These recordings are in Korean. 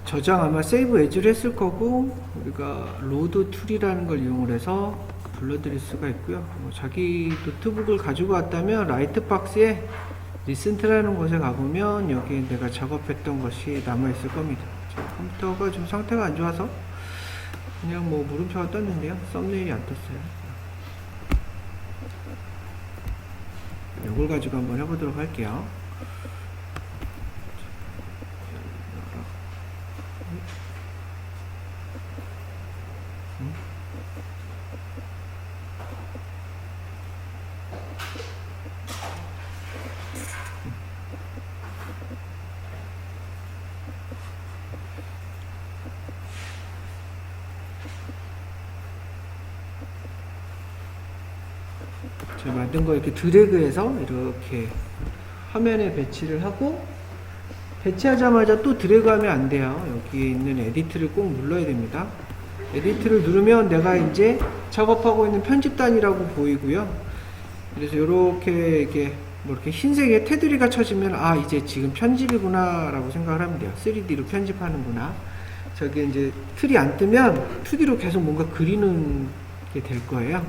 저장 아마 세이브 에즈를 했을 거고, 우리가 로드 툴이라는 걸 이용을 해서 불러드릴 수가 있고요. 자기 노트북을 가지고 왔다면 라이트 박스에 리센트라는 곳에 가보면 여기 내가 작업했던 것이 남아있을 겁니다. 컴퓨터가 좀 상태가 안 좋아서 그냥 뭐 물음표가 떴는데요. 썸네일이 안 떴어요. 이걸 가지고 한번 해보도록 할게요. 제가 만든 거 이렇게 드래그해서 이렇게 화면에 배치를 하고, 배치하자마자 또 드래그하면 안 돼요. 여기에 있는 에디트를 꼭 눌러야 됩니다. 에디트를 누르면 내가 이제 작업하고 있는 편집단이라고 보이고요. 그래서 이렇게 뭐 이렇게 흰색에 테두리가 쳐지면 아 이제 지금 편집이구나 라고 생각을 하면 돼요. 3D로 편집하는구나. 저기 이제 틀이 안 뜨면 2D로 계속 뭔가 그리는 게 될 거예요.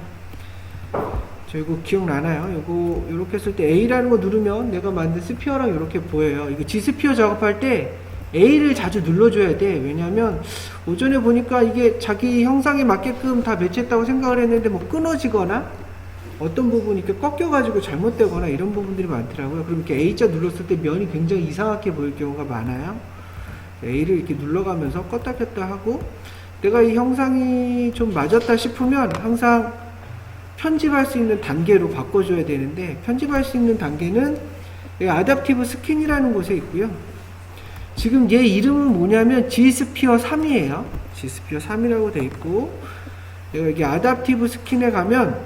저 이거 기억나나요? 이거 이렇게 했을 때 A라는 거 누르면 내가 만든 스피어랑 이렇게 보여요. 이거 G스피어 작업할 때 A를 자주 눌러줘야 돼. 왜냐면 오전에 보니까 이게 자기 형상에 맞게끔 다 배치했다고 생각을 했는데 뭐 끊어지거나 어떤 부분이 이렇게 꺾여가지고 잘못되거나 이런 부분들이 많더라고요. 그럼 이렇게 A자 눌렀을 때 면이 굉장히 이상하게 보일 경우가 많아요. A를 이렇게 눌러가면서 껐다 켰다 하고, 내가 이 형상이 좀 맞았다 싶으면 항상 편집할 수 있는 단계로 바꿔줘야 되는데, 편집할 수 있는 단계는 아답티브 스킨이라는 곳에 있고요. 지금 얘 이름은 뭐냐면 G스피어 3이에요. G스피어 3이라고 돼 있고, 내가 여기 아답티브 스킨에 가면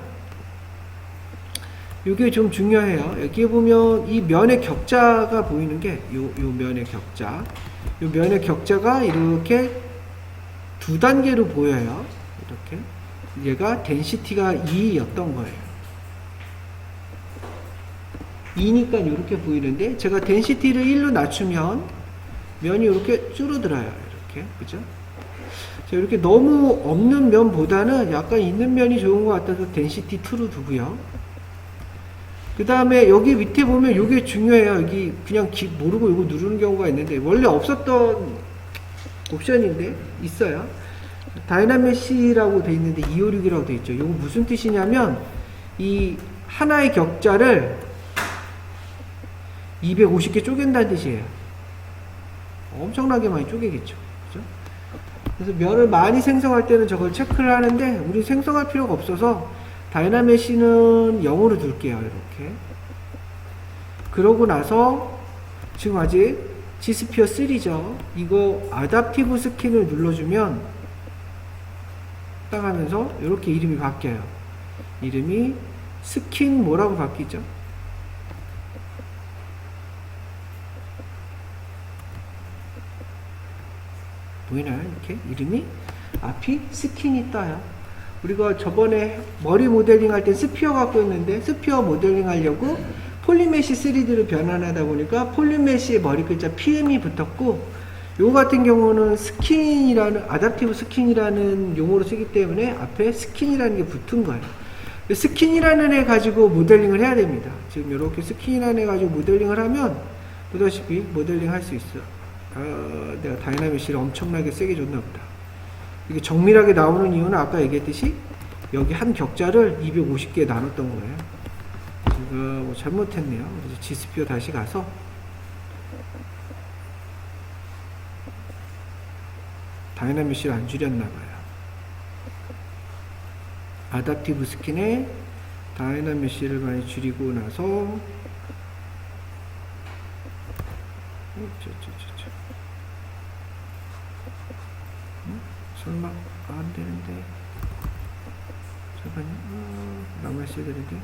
이게 좀 중요해요. 여기에 보면 이 면의 격자가 보이는 게 요 면의 격자, 요 면의 격자가 이렇게 두 단계로 보여요. 이렇게 얘가 덴시티가 2였던 거예요. 2니까 이렇게 보이는데, 제가 덴시티를 1로 낮추면 면이 이렇게 줄어들어요. 이렇게, 그죠? 자, 이렇게 너무 없는 면보다는 약간 있는 면이 좋은 것 같아서 덴시티 2로 두고요. 그 다음에 여기 밑에 보면 이게 중요해요. 여기 그냥 모르고 이거 누르는 경우가 있는데, 원래 없었던 옵션인데 있어요. 다이나메시라고 돼 있는데 256이라고 돼 있죠. 이거 무슨 뜻이냐면 이 하나의 격자를 250개 쪼갠다는 뜻이에요. 엄청나게 많이 쪼개겠죠. 그죠? 그래서 면을 많이 생성할 때는 저걸 체크를 하는데, 우리 생성할 필요가 없어서 다이나메시는 0으로 둘게요. 이렇게. 그러고 나서 지금 아직 G스피어 3죠. 이거 아답티브 스킨을 눌러주면 딱 하면서 이렇게 이름이 바뀌어요. 이름이 스킨 뭐라고 바뀌죠? 보이나요? 이렇게 이름이 앞이 스킨이 떠요. 우리가 저번에 머리 모델링 할 때 스피어 갖고 있는데, 스피어 모델링 하려고 폴리메시 3D로 변환하다 보니까 폴리메시의 머리 글자 PM이 붙었고, 요거 같은 경우는 스킨이라는, 아답티브 스킨이라는 용어로 쓰기 때문에 앞에 스킨이라는 게 붙은 거예요. 스킨이라는 애 가지고 모델링을 해야 됩니다. 지금 이렇게 스킨이라는 애 가지고 모델링을 하면 보다시피 모델링 할 수 있어요. 아, 내가 다이나메시를 엄청나게 세게 줬나 보다. 이게 정밀하게 나오는 이유는 아까 얘기했듯이 여기 한 격자를 250개 나눴던 거예요. 제가 뭐 잘못했네요. 그래서 G스피어 다시 가서 다이나메시를 안 줄였나봐요. 아답티브 스킨에 다이나메시를 많이 줄이고 나서 설마 안 되는데, 잠깐요. 남아있어야 되는데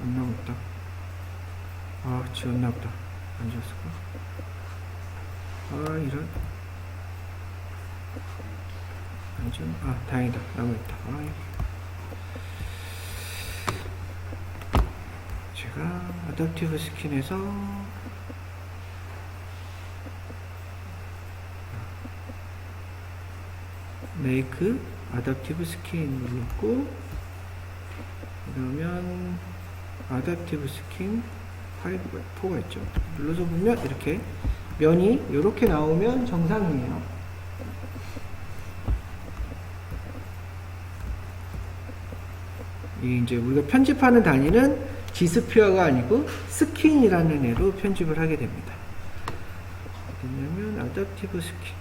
안 남았다. 아, 지웠나보다. 안 지웠을까? 아, 이런. 안 지웠. 아, 다행이다. 남아있다. 아, 제가 아답티브 스킨에서 Make Adaptive Skin 눌렀고, 그러면 Adaptive Skin 4가 있죠. 눌러서 보면 이렇게 면이 이렇게 나오면 정상이에요. 이 이제 우리가 편집하는 단위는 G스피어가 아니고 스킨이라는 애로 편집을 하게 됩니다. 뭐냐면 Adaptive Skin.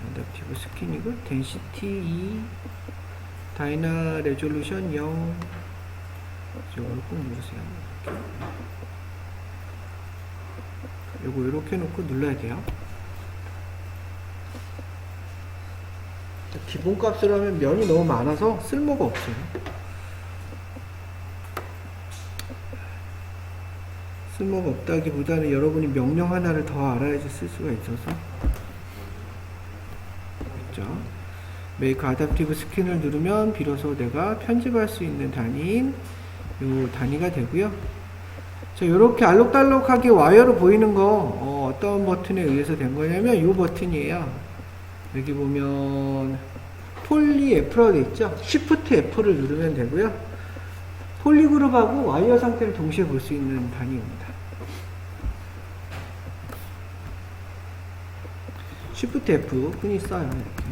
Adaptive Skin이고 Density 2, 다이나 레졸루션 0. 이걸 꼭 누르세요. 요거 이렇게 놓고 눌러야 돼요. 기본 값으로 하면 면이 너무 많아서 쓸모가 없어요. 쓸모가 없다기보다는 여러분이 명령 하나를 더 알아야지 쓸 수가 있어서. 그렇죠? Make Adaptive Skin을 누르면 비로소 내가 편집할 수 있는 단위인 요 단위가 되고요. 자, 이렇게 알록달록하게 와이어로 보이는 거 어떤 버튼에 의해서 된 거냐면 이 버튼이에요. 여기 보면 폴리 F라고 되어 있죠. Shift F를 누르면 되고요. 폴리그룹하고 와이어 상태를 동시에 볼 수 있는 단위입니다. Shift F 흔히 써요. 이렇게.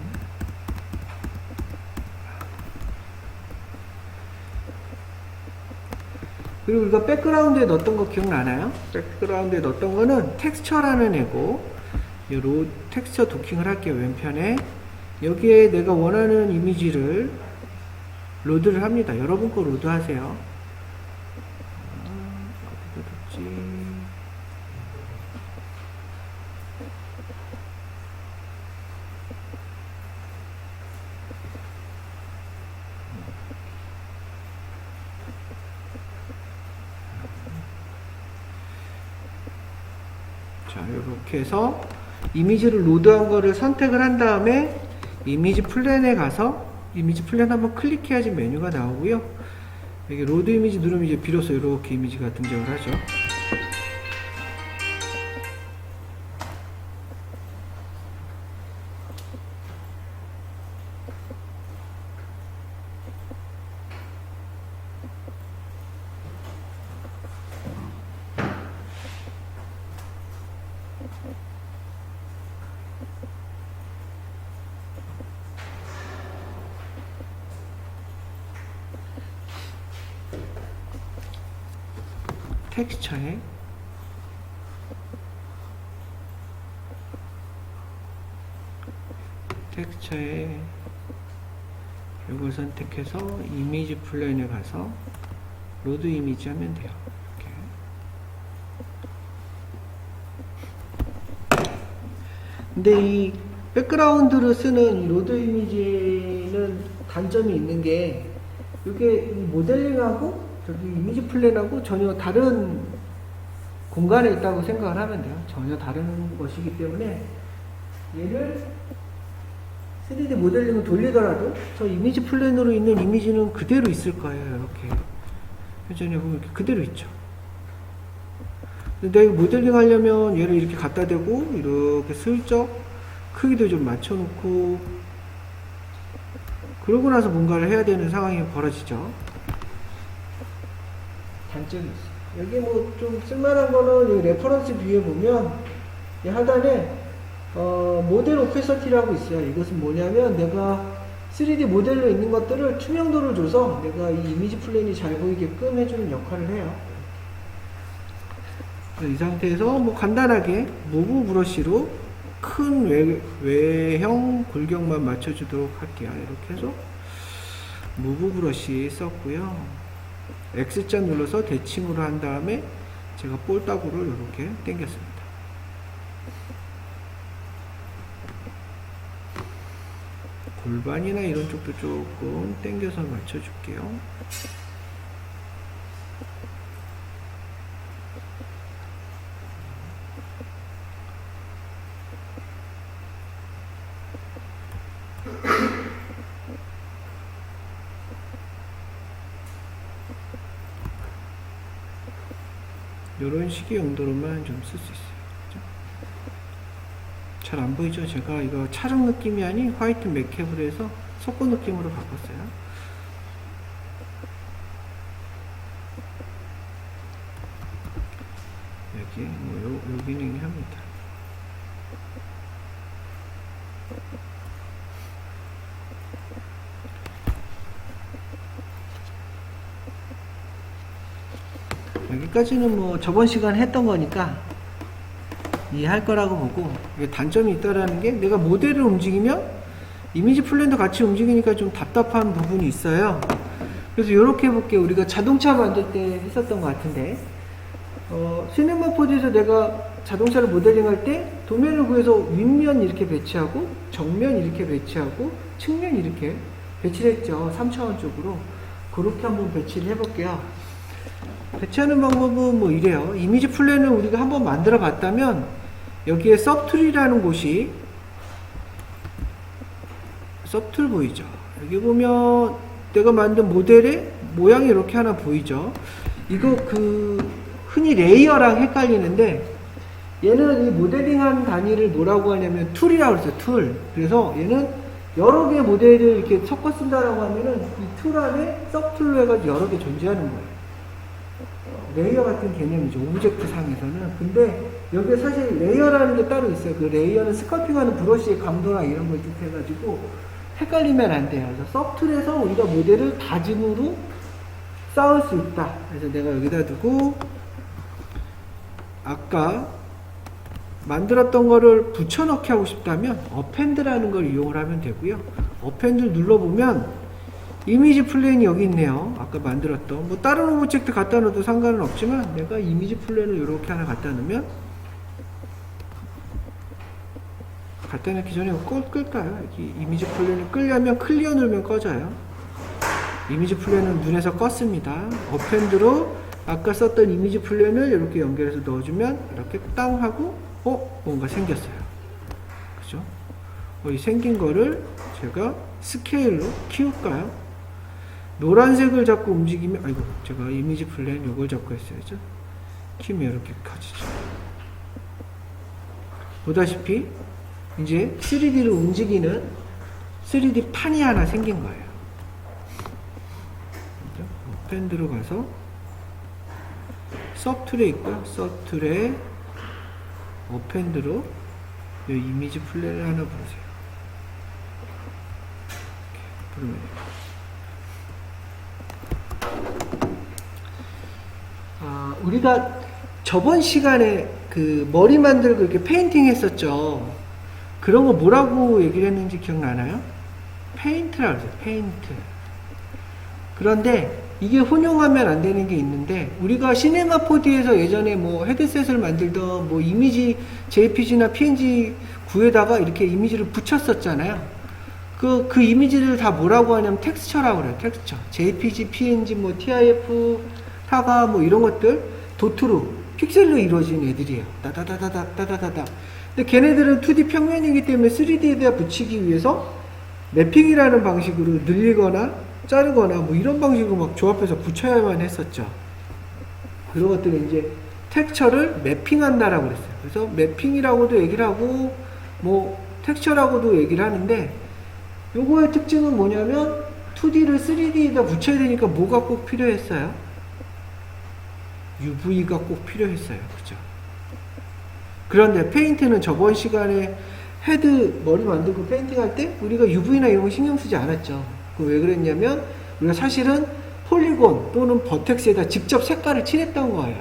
그리고 우리가 백그라운드에 넣었던 거 기억나나요? 백그라운드에 넣었던 거는 텍스처라는 애고, 텍스처 도킹을 할게요. 왼편에 여기에 내가 원하는 이미지를 로드를 합니다. 여러분 거 로드 하세요. 어디다 뒀지? 자, 이렇게 해서 이미지를 로드한 거를 선택을 한 다음에 이미지 플랜에 가서 이미지 플랜 한번 클릭해야지 메뉴가 나오고요. 여기 로드 이미지 누르면 이제 비로소 이렇게 이미지가 등장을 하죠. 텍스처에 이걸 선택해서 이미지 플랜에 가서 로드 이미지 하면 돼요. 이렇게. 근데 이 백그라운드를 쓰는 이 로드 이미지는 단점이 있는 게 이게 모델링하고 저기 이미지 플랜하고 전혀 다른 공간에 있다고 생각을 하면 돼요. 전혀 다른 것이기 때문에 얘를 3D 모델링을 돌리더라도 저 이미지 플랜으로 있는 이미지는 그대로 있을 거예요. 이렇게 회전해 보면 이렇게 그대로 있죠. 근데 내가 모델링 하려면 얘를 이렇게 갖다 대고 이렇게 슬쩍 크기도 좀 맞춰 놓고 그러고 나서 뭔가를 해야 되는 상황이 벌어지죠. 단점이 있어요. 여기 뭐 좀 쓸만한 거는 이 레퍼런스 뷰에 보면 이 하단에 모델 오페서티라고 있어요. 이것은 뭐냐면 내가 3D 모델로 있는 것들을 투명도를 줘서 내가 이 이미지 플랜이 잘 보이게끔 해주는 역할을 해요. 이 상태에서 뭐 간단하게 무브 브러쉬로 큰 외형 골격만 맞춰주도록 할게요. 이렇게 해서 무브 브러쉬 썼고요. X자 눌러서 대칭으로 한 다음에 제가 볼따구를 이렇게 당겼습니다. 골반이나 이런 쪽도 조금 당겨서 맞춰줄게요. 이런 식의 용도로만 좀 쓸 수 있어요. 잘 안 보이죠? 제가 이거 촬영 느낌이 아닌 화이트 맥캡으로 해서 속고 느낌으로 바꿨어요. 여기 뭐 요 기능이 합니다. 여기까지는 뭐 저번 시간에 했던 거니까 이해할 거라고 보고, 이게 단점이 있다라는 게 내가 모델을 움직이면 이미지 플랜도 같이 움직이니까 좀 답답한 부분이 있어요. 그래서 이렇게 해볼게요. 우리가 자동차 만들 때 했었던 것 같은데, 시네마 4D에서 내가 자동차를 모델링할 때 도면을 구해서 윗면 이렇게 배치하고 정면 이렇게 배치하고 측면 이렇게 배치를 했죠. 3차원 쪽으로. 그렇게 한번 배치를 해볼게요. 배치하는 방법은 뭐 이래요. 이미지 플랜을 우리가 한번 만들어 봤다면 여기에 서툴이라는 곳이, 서툴 보이죠? 여기 보면 내가 만든 모델의 모양이 이렇게 하나 보이죠? 이거 흔히 레이어랑 헷갈리는데, 얘는 이 모델링한 단위를 뭐라고 하냐면 툴이라고 그랬어요. 툴. 그래서 얘는 여러 개의 모델을 이렇게 섞어 쓴다라고 하면은 이 툴 안에 서툴로 해가지고 여러 개 존재하는 거예요. 레이어 같은 개념이죠. 오브젝트 상에서는. 근데 여기에 사실 레이어라는 게 따로 있어요. 그 레이어는 스컬핑하는 브러쉬의 강도나 이런 걸 뜻해가지고 헷갈리면 안 돼요. 그래서 서툴에서 우리가 모델을 다짐으로 쌓을 수 있다. 그래서 내가 여기다 두고 아까 만들었던 거를 붙여넣기 하고 싶다면 어펜드라는 걸 이용을 하면 되고요. 어펜드를 눌러보면 이미지 플랜이 여기 있네요. 아까 만들었던 뭐 다른 오브젝트 갖다 넣어도 상관은 없지만 내가 이미지 플랜을 이렇게 하나 갖다 놓으면, 갖다 놓기 전에 끌까요? 여기 이미지 플랜을 끌려면 클리어 누르면 꺼져요. 이미지 플랜은 눈에서 껐습니다. 어펜드로 아까 썼던 이미지 플랜을 이렇게 연결해서 넣어주면 이렇게 땅 하고 뭔가 생겼어요. 그죠? 이 생긴 거를 제가 스케일로 키울까요? 노란색을 잡고 움직이면, 아이고, 제가 이미지 플랜 요걸 잡고 했어야죠. 키면 이렇게 커지죠. 보다시피 이제 3D로 움직이는 3D 판이 하나 생긴 거예요. 펜드로 가서 서툴에 있고요. 서툴에 어펜드로 이 이미지 플랜을 하나 부르세요. 이렇게 부르면 돼요. 우리가 저번 시간에 그 머리 만들고 이렇게 페인팅 했었죠. 그런 거 뭐라고 얘기를 했는지 기억나나요? 페인트라고 그랬어요. 페인트. 그런데 이게 혼용하면 안 되는 게 있는데, 우리가 시네마 4D에서 예전에 뭐 헤드셋을 만들던 뭐 이미지 JPG나 PNG 구에다가 이렇게 이미지를 붙였었잖아요. 그 이미지를 다 뭐라고 하냐면 텍스처라고 그래요. 텍스처. JPG, PNG, 뭐 TIF, 사가 뭐 이런 것들 도트로 픽셀로 이루어진 애들이에요. 따다다다다다다다. 근데 걔네들은 2D 평면이기 때문에 3D에다 붙이기 위해서 맵핑이라는 방식으로 늘리거나 자르거나 뭐 이런 방식으로 막 조합해서 붙여야만 했었죠. 그런 것들을 이제 텍스처를 매핑한다라고 그랬어요. 그래서 매핑이라고도 얘기를 하고 뭐 텍스처라고도 얘기를 하는데, 요거의 특징은 뭐냐면 2D를 3D에다 붙여야 되니까 뭐가 꼭 필요했어요? UV가 꼭 필요했어요. 그죠? 그런데 페인트는 저번 시간에 헤드 머리 만들고 페인팅 할 때 우리가 UV나 이런 거 신경 쓰지 않았죠. 왜 그랬냐면 우리가 사실은 폴리곤 또는 버텍스에다 직접 색깔을 칠했던 거예요.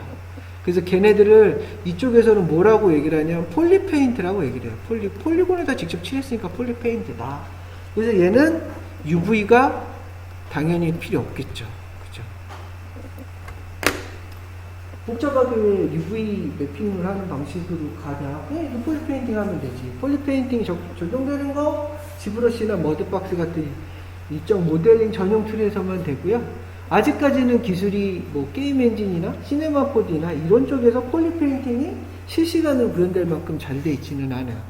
그래서 걔네들을 이쪽에서는 뭐라고 얘기를 하냐면 폴리페인트라고 얘기를 해요. 폴리곤에다 직접 칠했으니까 폴리페인트다. 그래서 얘는 UV가 당연히 필요 없겠죠. 복잡하게 UV 매핑을 하는 방식으로 가냐? 그냥 폴리페인팅 하면 되지. 폴리페인팅 적용되는 거 지브러시나 머드박스 같은 일정 모델링 전용 툴에서만 되고요. 아직까지는 기술이 뭐 게임 엔진이나 시네마 4D나 이런 쪽에서 폴리페인팅이 실시간으로 구현될 만큼 잘 돼 있지는 않아요.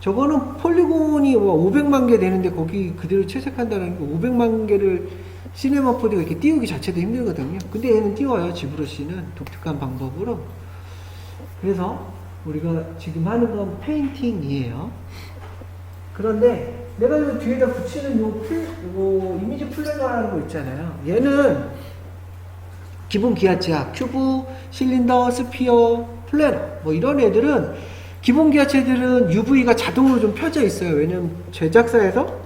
저거는 폴리곤이 500만 개 되는데 거기 그대로 채색한다는 게 500만 개를 시네마 4D가 이렇게 띄우기 자체도 힘들거든요. 근데 얘는 띄워요. 지브러시는 독특한 방법으로. 그래서 우리가 지금 하는 건 페인팅이에요. 그런데 내가 이 뒤에다 붙이는 요 이미지 플래너라는 거 있잖아요. 얘는 기본 기하체야. 큐브, 실린더, 스피어, 플래너 뭐 이런 애들은 기본 기하체들은 UV가 자동으로 좀 펴져 있어요. 왜냐면 제작사에서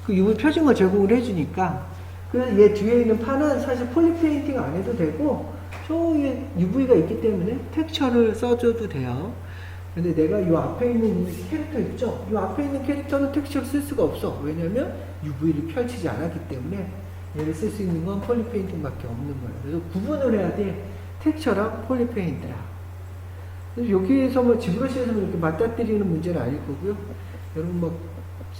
그 UV 펴진 걸 제공을 해주니까. 그래서 얘 뒤에 있는 판은 사실 폴리페인팅 안 해도 되고 저 위에 UV가 있기 때문에 텍스처를 써줘도 돼요. 근데 내가 이 앞에 있는 이 캐릭터 있죠? 이 앞에 있는 캐릭터는 텍스처를 쓸 수가 없어. 왜냐면 UV를 펼치지 않았기 때문에 얘를 쓸 수 있는 건 폴리페인팅 밖에 없는 거예요. 그래서 구분을 해야 돼. 텍스처랑 폴리페인트랑. 여기에서 뭐 지브러시에서 이렇게 맞닥뜨리는 문제는 아닐 거고요. 여러분 뭐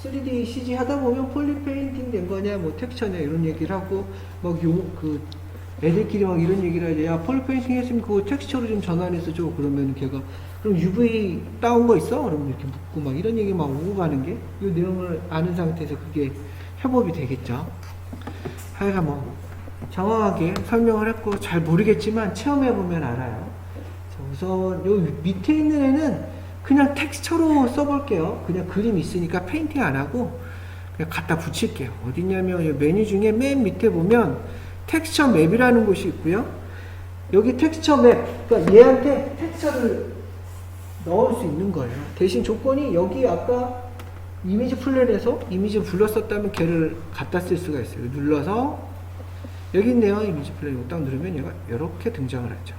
3D CG 하다 보면 폴리페인팅 된 거냐, 뭐 텍스처냐 이런 얘기를 하고 막 그 애들끼리 막 이런 얘기를 하지. 야 폴리페인팅 했으면 그거 텍스처로 좀 전환해서 줘. 그러면 걔가 그럼 UV 따온 거 있어? 그러면 이렇게 묻고 막 이런 얘기 막 오고 가는 게 이 내용을 아는 상태에서 그게 협업이 되겠죠. 하여간 뭐 정확하게 설명을 했고 잘 모르겠지만 체험해 보면 알아요. 우선 요 밑에 있는 애는 그냥 텍스처로 써볼게요. 그냥 그림 있으니까 페인팅 안 하고 그냥 갖다 붙일게요. 어디냐면 이 메뉴 중에 맨 밑에 보면 텍스처 맵이라는 곳이 있고요. 여기 텍스처 맵, 그러니까 얘한테 텍스처를 넣을 수 있는 거예요. 대신 조건이 여기 아까 이미지 플랜에서 이미지를 불렀었다면 걔를 갖다 쓸 수가 있어요. 눌러서 여기 있네요. 이미지 플랜 이거 딱 누르면 얘가 이렇게 등장을 하죠.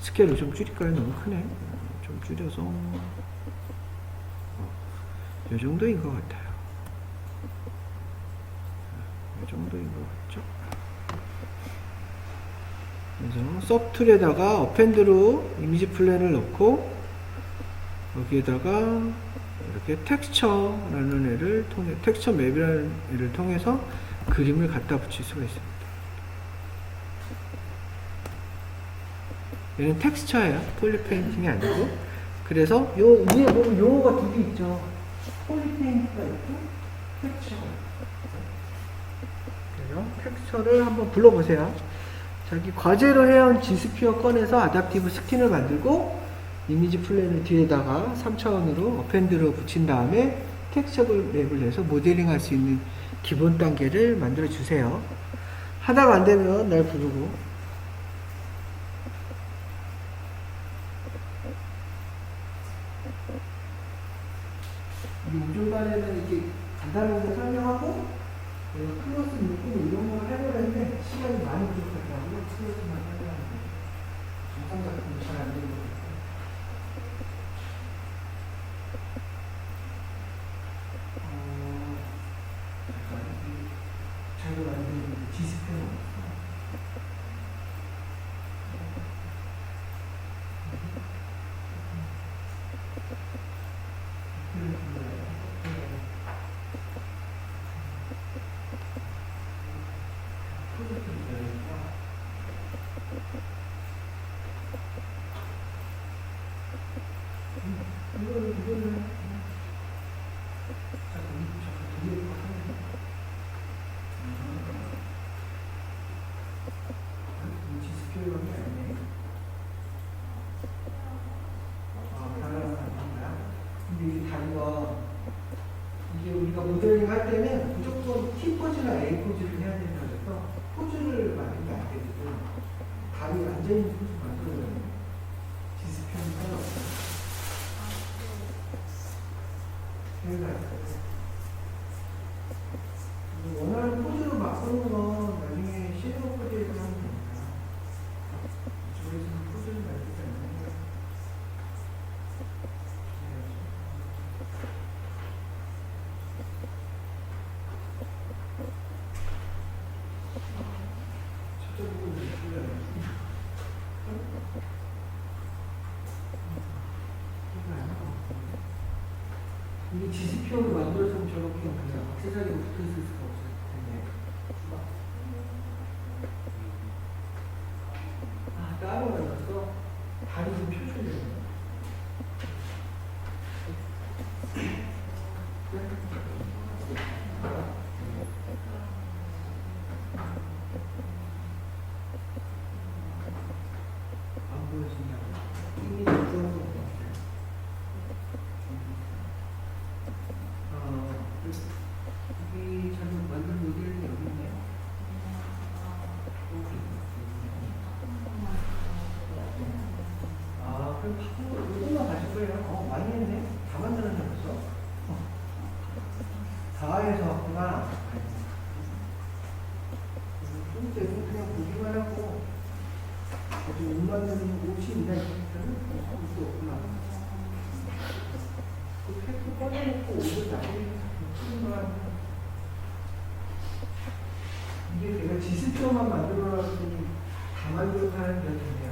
스케일을 좀 줄일까요? 너무 크네. 좀 줄여서 이 정도인 것 같아요. 이 정도인 것 같죠? 그래서 서브툴에다가 어펜드로 이미지 플랜을 넣고 여기에다가 이렇게 텍스처라는 애를 통해 텍스처 맵이라는 애를 통해서 그림을 갖다 붙일 수가 있습니다. 얘는 텍스처예요. 폴리페인팅이 아니고. 그래서 요 위에 보면 용어가 두 개 있죠. 폴리페인트가 있고 텍스처가 있고. 그래서 텍스처를 한번 불러보세요. 자기 과제로 해온 G스피어 꺼내서 아답티브 스킨을 만들고 이미지 플랜을 뒤에다가 3차원으로 어펜드로 붙인 다음에 텍스처 맵을 내서 모델링 할 수 있는 기본 단계를 만들어 주세요. 하다가 안 되면 날 부르고. 이 우주반에는 이렇게 간단하게 설명하고 클로스 묶고 이런 걸 해보려는데 시간이 많이 부족하더라고요. 클로스만 설명하는데 정상 작품이 잘 안 되는 것 같아요. 자기가 만드는 디스플레이가 없어. 이거는 이게 우리가 모델링 할 때는 무조건 T 포즈나 A 포즈를 해야 된다고 해서 포즈를 만드는 게 안 되거든. 다리 앉아있는 포즈 만들어야 디스플레이는 상관없어. 원하는 포즈로 바꾸는 건 나중에 시네마 4D에서 하면 됩니다. 이쪽에서는 포즈를 만들지 않는 거예요. 이게 G스피어로 만들어서 저렇게 그냥 액세서리가 붙어 있을 수가 없을 텐데. 따로 만들어서 다리 좀 펴줘야 돼요. 안 보여진다고? 이미 들어온 거 같아요. 여기 잘못 만든 모델이 여기 있네요. 그럼 이거만 가질 거예요. 많이 했네. 다 만들었네 벌써. 다 해서 왔구나. 좀 되고 그냥 보기만 하고 아주 옷 만드는 옷이 있나 싶으면 옷도 없구나. 그 팩도 꺼내놓고 옷을 나중에 쓰는 거야. 이게 내가 지스표만 만들어놨더니 다 만들고 하는 게 좋네요.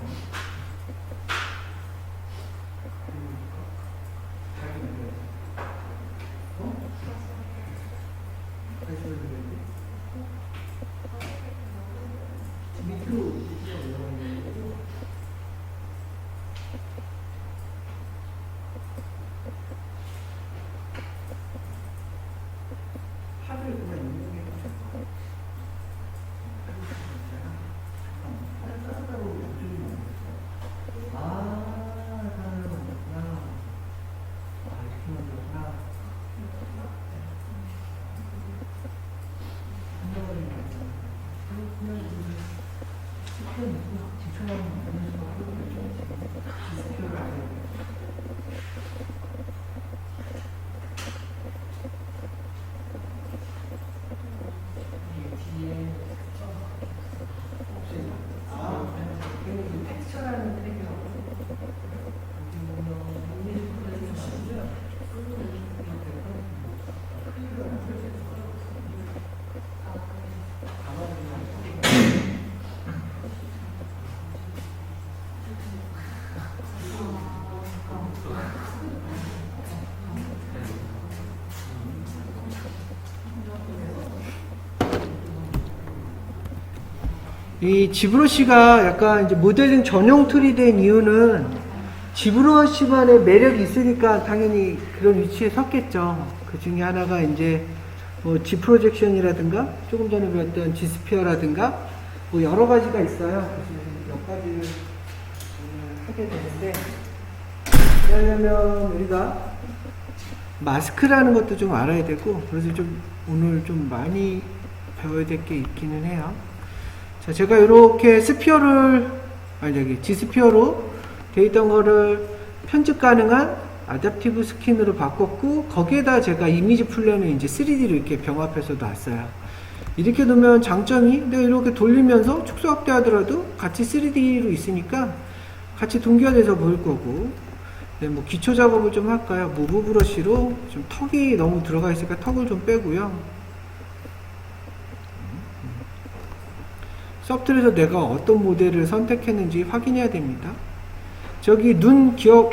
이 지브러시가 약간 이제 모델링 전용 툴이 된 이유는 지브러시만의 매력이 있으니까 당연히 그런 위치에 섰겠죠. 그 중에 하나가 이제 뭐 G 프로젝션이라든가 조금 전에 배웠던 G 스피어라든가 뭐 여러 가지가 있어요. 그래서 몇 가지를 하게 되는데, 그러려면 우리가 마스크라는 것도 좀 알아야 되고, 그래서 좀 오늘 좀 많이 배워야 될 게 있기는 해요. 자, 제가 이렇게 스피어를, G 스피어로 되어 있던 거를 편집 가능한 아답티브 스킨으로 바꿨고, 거기에다 제가 이미지 플랜을 이제 3D로 이렇게 병합해서 놨어요. 이렇게 놓으면 장점이 내가 이렇게 돌리면서 축소 확대하더라도 같이 3D로 있으니까 같이 동기화돼서 보일 거고, 네, 뭐 기초 작업을 좀 할까요? 무브 브러쉬로 좀 턱이 너무 들어가 있으니까 턱을 좀 빼고요. 서프트에서 내가 어떤 모델을 선택했는지 확인해야 됩니다. 저기 눈 기억,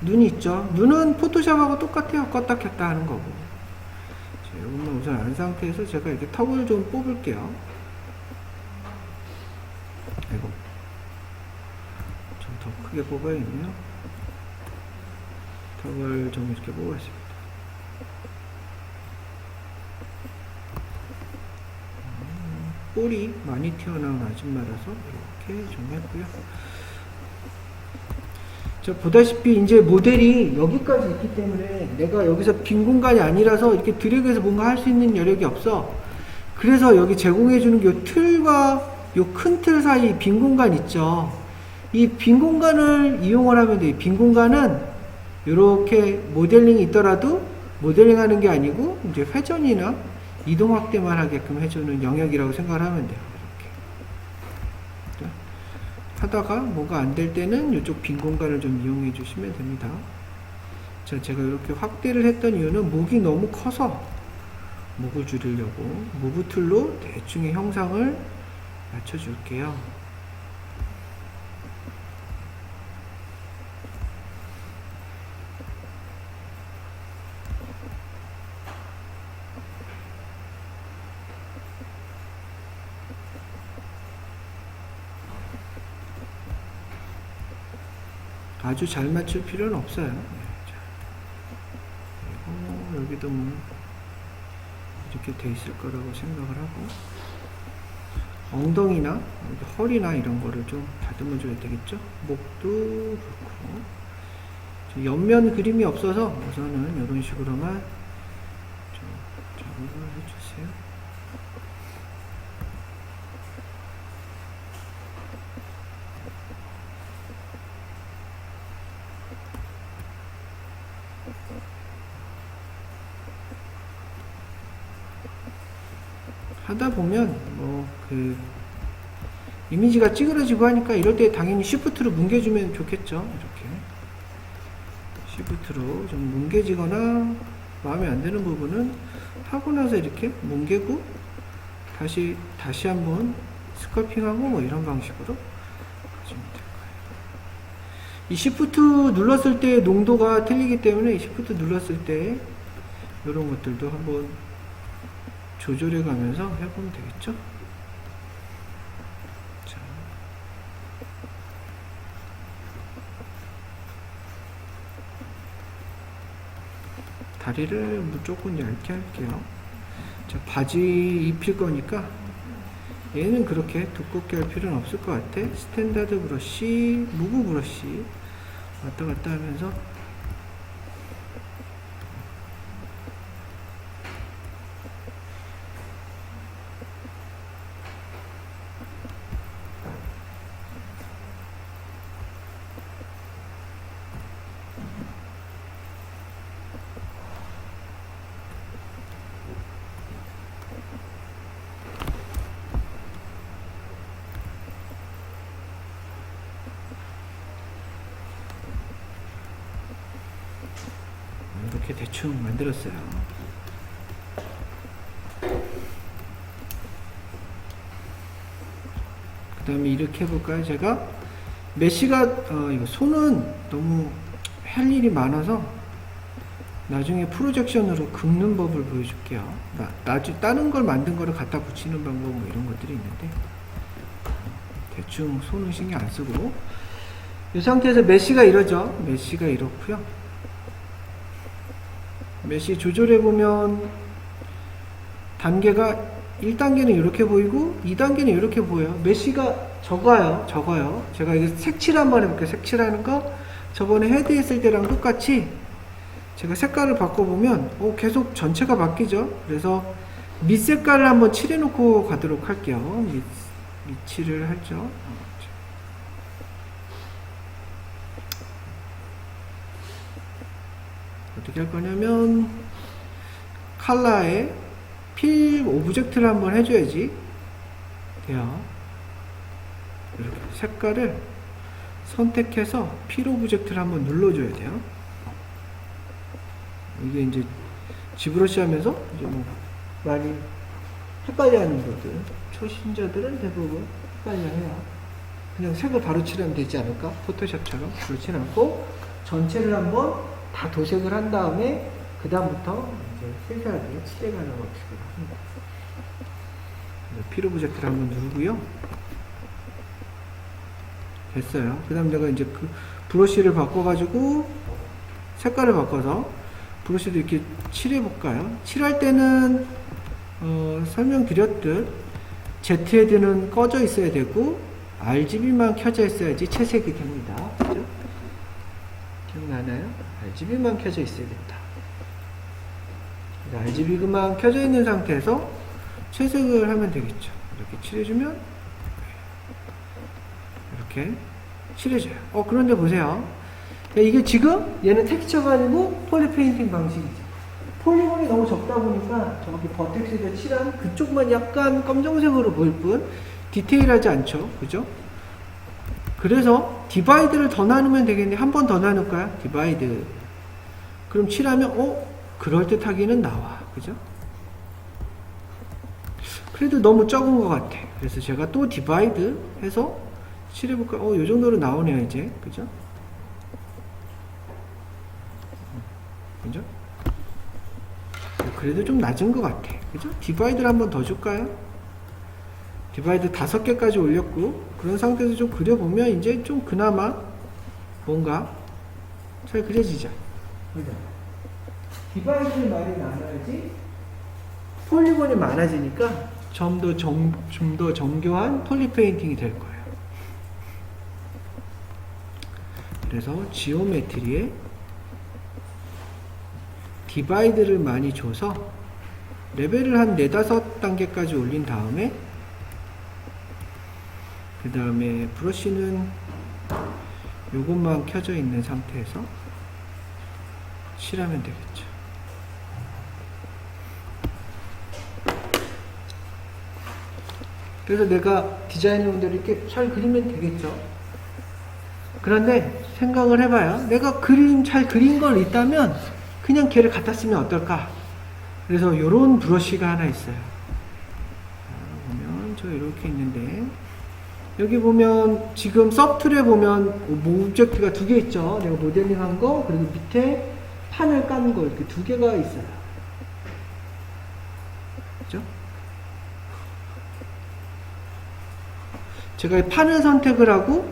눈이 있죠? 눈은 포토샵하고 똑같아요. 껐다 켰다 하는 거고. 자, 이것만 우선 안 상태에서 제가 이렇게 턱을 좀 뽑을게요. 아이고. 좀 더 크게 뽑아야겠네요. 턱을 좀 이렇게 뽑았습니다. 볼이 많이 튀어나온 아줌마라서 이렇게 좀 했고요. 자, 보다시피 이제 모델이 여기까지 있기 때문에 내가 여기서 빈 공간이 아니라서 이렇게 드래그해서 뭔가 할 수 있는 여력이 없어. 그래서 여기 제공해주는 이 틀과 이 큰 틀 사이 빈 공간 있죠. 이 빈 공간을 이용을 하면 돼요. 빈 공간은 이렇게 모델링이 있더라도 모델링 하는 게 아니고 이제 회전이나 이동 확대만 하게끔 해주는 영역이라고 생각을 하면 돼요. 이렇게 하다가 뭐가 안 될 때는 이쪽 빈 공간을 좀 이용해 주시면 됩니다. 자, 제가 이렇게 확대를 했던 이유는 목이 너무 커서 목을 줄이려고 무브 툴로 대충의 형상을 맞춰 줄게요. 아주 잘 맞출 필요는 없어요. 그리고 여기도 뭐 이렇게 돼 있을 거라고 생각을 하고, 엉덩이나 여기 허리나 이런 거를 좀 다듬어 줘야 되겠죠. 목도 그렇고. 옆면 그림이 없어서 우선은 이런 식으로만 좀 작업을 해주세요. 하다 보면 뭐 그 이미지가 찌그러지고 하니까 이럴 때 당연히 쉬프트로 뭉개주면 좋겠죠. 이렇게 쉬프트로 좀 뭉개지거나 마음에 안 드는 부분은 하고 나서 이렇게 뭉개고 다시 한번 스컬핑하고 뭐 이런 방식으로 가시면 될 거예요. 이 쉬프트 눌렀을 때 농도가 틀리기 때문에 이 쉬프트 눌렀을 때 이런 것들도 한번 조절해 가면서 해보면 되겠죠. 자. 다리를 무조건 얇게 할게요. 자, 바지 입힐 거니까 얘는 그렇게 두껍게 할 필요는 없을 것 같아. 스탠다드 브러쉬, 무브 브러쉬 왔다 갔다 하면서 이렇게 대충 만들었어요. 그 다음에 이렇게 해볼까요? 제가 메쉬가 이거 손은 너무 할 일이 많아서 나중에 프로젝션으로 긁는 법을 보여줄게요. 다른 걸 만든 거를 갖다 붙이는 방법 뭐 이런 것들이 있는데 대충 손은 신경 안 쓰고 이 상태에서 메쉬가 이러죠. 메쉬가 이렇고요. 메쉬 조절해보면 단계가 1단계는 이렇게 보이고 2단계는 이렇게 보여요. 메쉬가 적어요. 제가 이거 색칠 한번 해볼게요. 색칠하는 거 저번에 헤드 했을 때랑 똑같이 제가 색깔을 바꿔보면 계속 전체가 바뀌죠. 그래서 밑 색깔을 한번 칠해놓고 가도록 할게요. 밑칠을 하죠. 어떻게 할 거냐면 컬러에 필 오브젝트를 한번 해줘야지 돼요. 이렇게 색깔을 선택해서 필 오브젝트를 한번 눌러줘야 돼요. 이게 이제 지브러시 하면서 이제 뭐 많이 헷갈려하는 것들, 초신자들은 대부분 헷갈려해요. 그냥 색을 바로 칠하면 되지 않을까? 포토샵처럼. 그렇진 않고 전체를 한번 다 도색을 한 다음에 그 다음부터 이제 세세하게 칠해가는 방식으로 합니다. 필 오브젝트를 한번 누르고요. 됐어요. 그 다음 내가 이제 그 브러쉬를 바꿔가지고 색깔을 바꿔서 브러쉬도 이렇게 칠해볼까요? 칠할 때는 설명드렸듯 Z헤드는 꺼져 있어야 되고 RGB만 켜져 있어야지 채색이 됩니다. 그죠? 기억나나요? RGB만 켜져 있어야겠다. RGB만 켜져 있는 상태에서 채색을 하면 되겠죠. 이렇게 칠해주면 이렇게 칠해줘요. 그런데 보세요. 이게 지금 얘는 텍스처가 아니고 폴리 페인팅 방식이죠. 폴리곤이 너무 적다 보니까 저기 버텍스에다 칠한 그쪽만 약간 검정색으로 보일 뿐 디테일하지 않죠. 그죠? 그래서 디바이드를 더 나누면 되겠네. 한 번 더 나눌까요? 디바이드. 그럼 칠하면 그럴듯하기는 나와. 그죠? 그래도 너무 적은 것 같아. 그래서 제가 또 디바이드 해서 칠해볼까? 요 정도로 나오네요, 이제. 그죠? 그죠? 그래도 좀 낮은 것 같아. 그죠? 디바이드를 한번 더 줄까요? 디바이드 5개까지 올렸고, 그런 상태에서 좀 그려보면 이제 좀 그나마 뭔가 잘 그려지죠. 그죠? 디바이드를 많이 나눠야지 폴리곤이 많아지니까 좀 더 정교한 폴리 페인팅이 될 거예요. 그래서 지오메트리에 디바이드를 많이 줘서 레벨을 한 4-5단계까지 올린 다음에 그 다음에 브러쉬는 요것만 켜져 있는 상태에서 칠하면 되겠죠. 그래서 내가 디자인해온 대로 이렇게 잘 그리면 되겠죠. 그런데 생각을 해봐요. 내가 잘 그린 걸 있다면 그냥 걔를 갖다 쓰면 어떨까? 그래서 요런 브러쉬가 하나 있어요. 보면 저 이렇게 있는데 여기 보면 지금 서툴에 보면 오브젝트가 2개 있죠. 내가 모델링한 거 그리고 밑에 판을 깐 거 이렇게 2개가 있어요. 그죠? 제가 이 판을 선택을 하고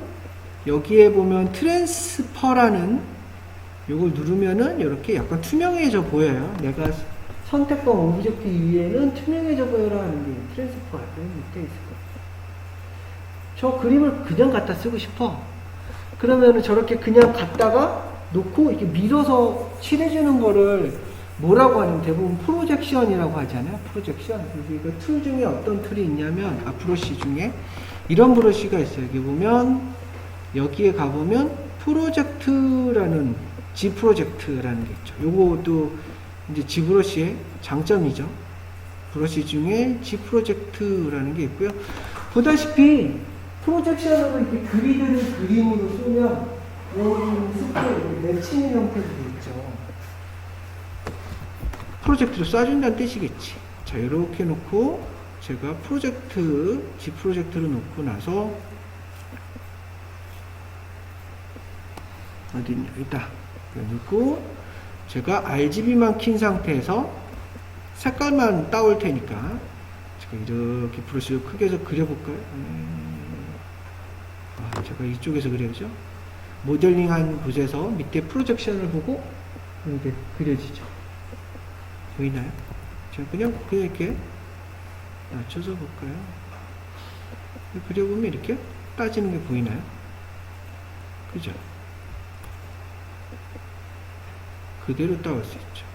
여기에 보면 트랜스퍼라는 요걸 누르면은 이렇게 약간 투명해져 보여요. 내가 선택한 오브젝트 위에는 투명해져 보여라 하는 게 트랜스퍼가 밑에 있을 거예요. 저 그림을 그냥 갖다 쓰고 싶어. 그러면은 저렇게 그냥 갖다가 놓고 이렇게 밀어서 칠해주는 거를 뭐라고 하냐면 대부분 프로젝션이라고 하잖아요. 프로젝션. 그리고 이거 툴 중에 어떤 툴이 있냐면 브러쉬 중에 이런 브러쉬가 있어요. 여기 보면 여기에 가보면 프로젝트라는 G 프로젝트라는 게 있죠. 요것도 이제 G 브러쉬의 장점이죠. 브러쉬 중에 G 프로젝트라는 게 있고요. 보다시피 프로젝션으로 이렇게 그리드를 그림으로 쏘면 여기 습게 맺히는 형태로 되어 있죠. 프로젝트로 쏴준다는 뜻이겠지. 자, 이렇게 놓고 제가 G 프로젝트를 놓고 나서 어디 있냐, 있다. 그리고 제가 RGB만 킨 상태에서 색깔만 따올 테니까 제가 이렇게 브러쉬를 크게 해서 그려볼까요? 제가 이쪽에서 그려야죠. 모델링한 곳에서 밑에 프로젝션을 보고 이렇게 그려지죠. 보이나요? 제가 그냥 이렇게 낮춰서 볼까요? 그려보면 이렇게 따지는 게 보이나요? 그죠? 그대로 따올 수 있죠.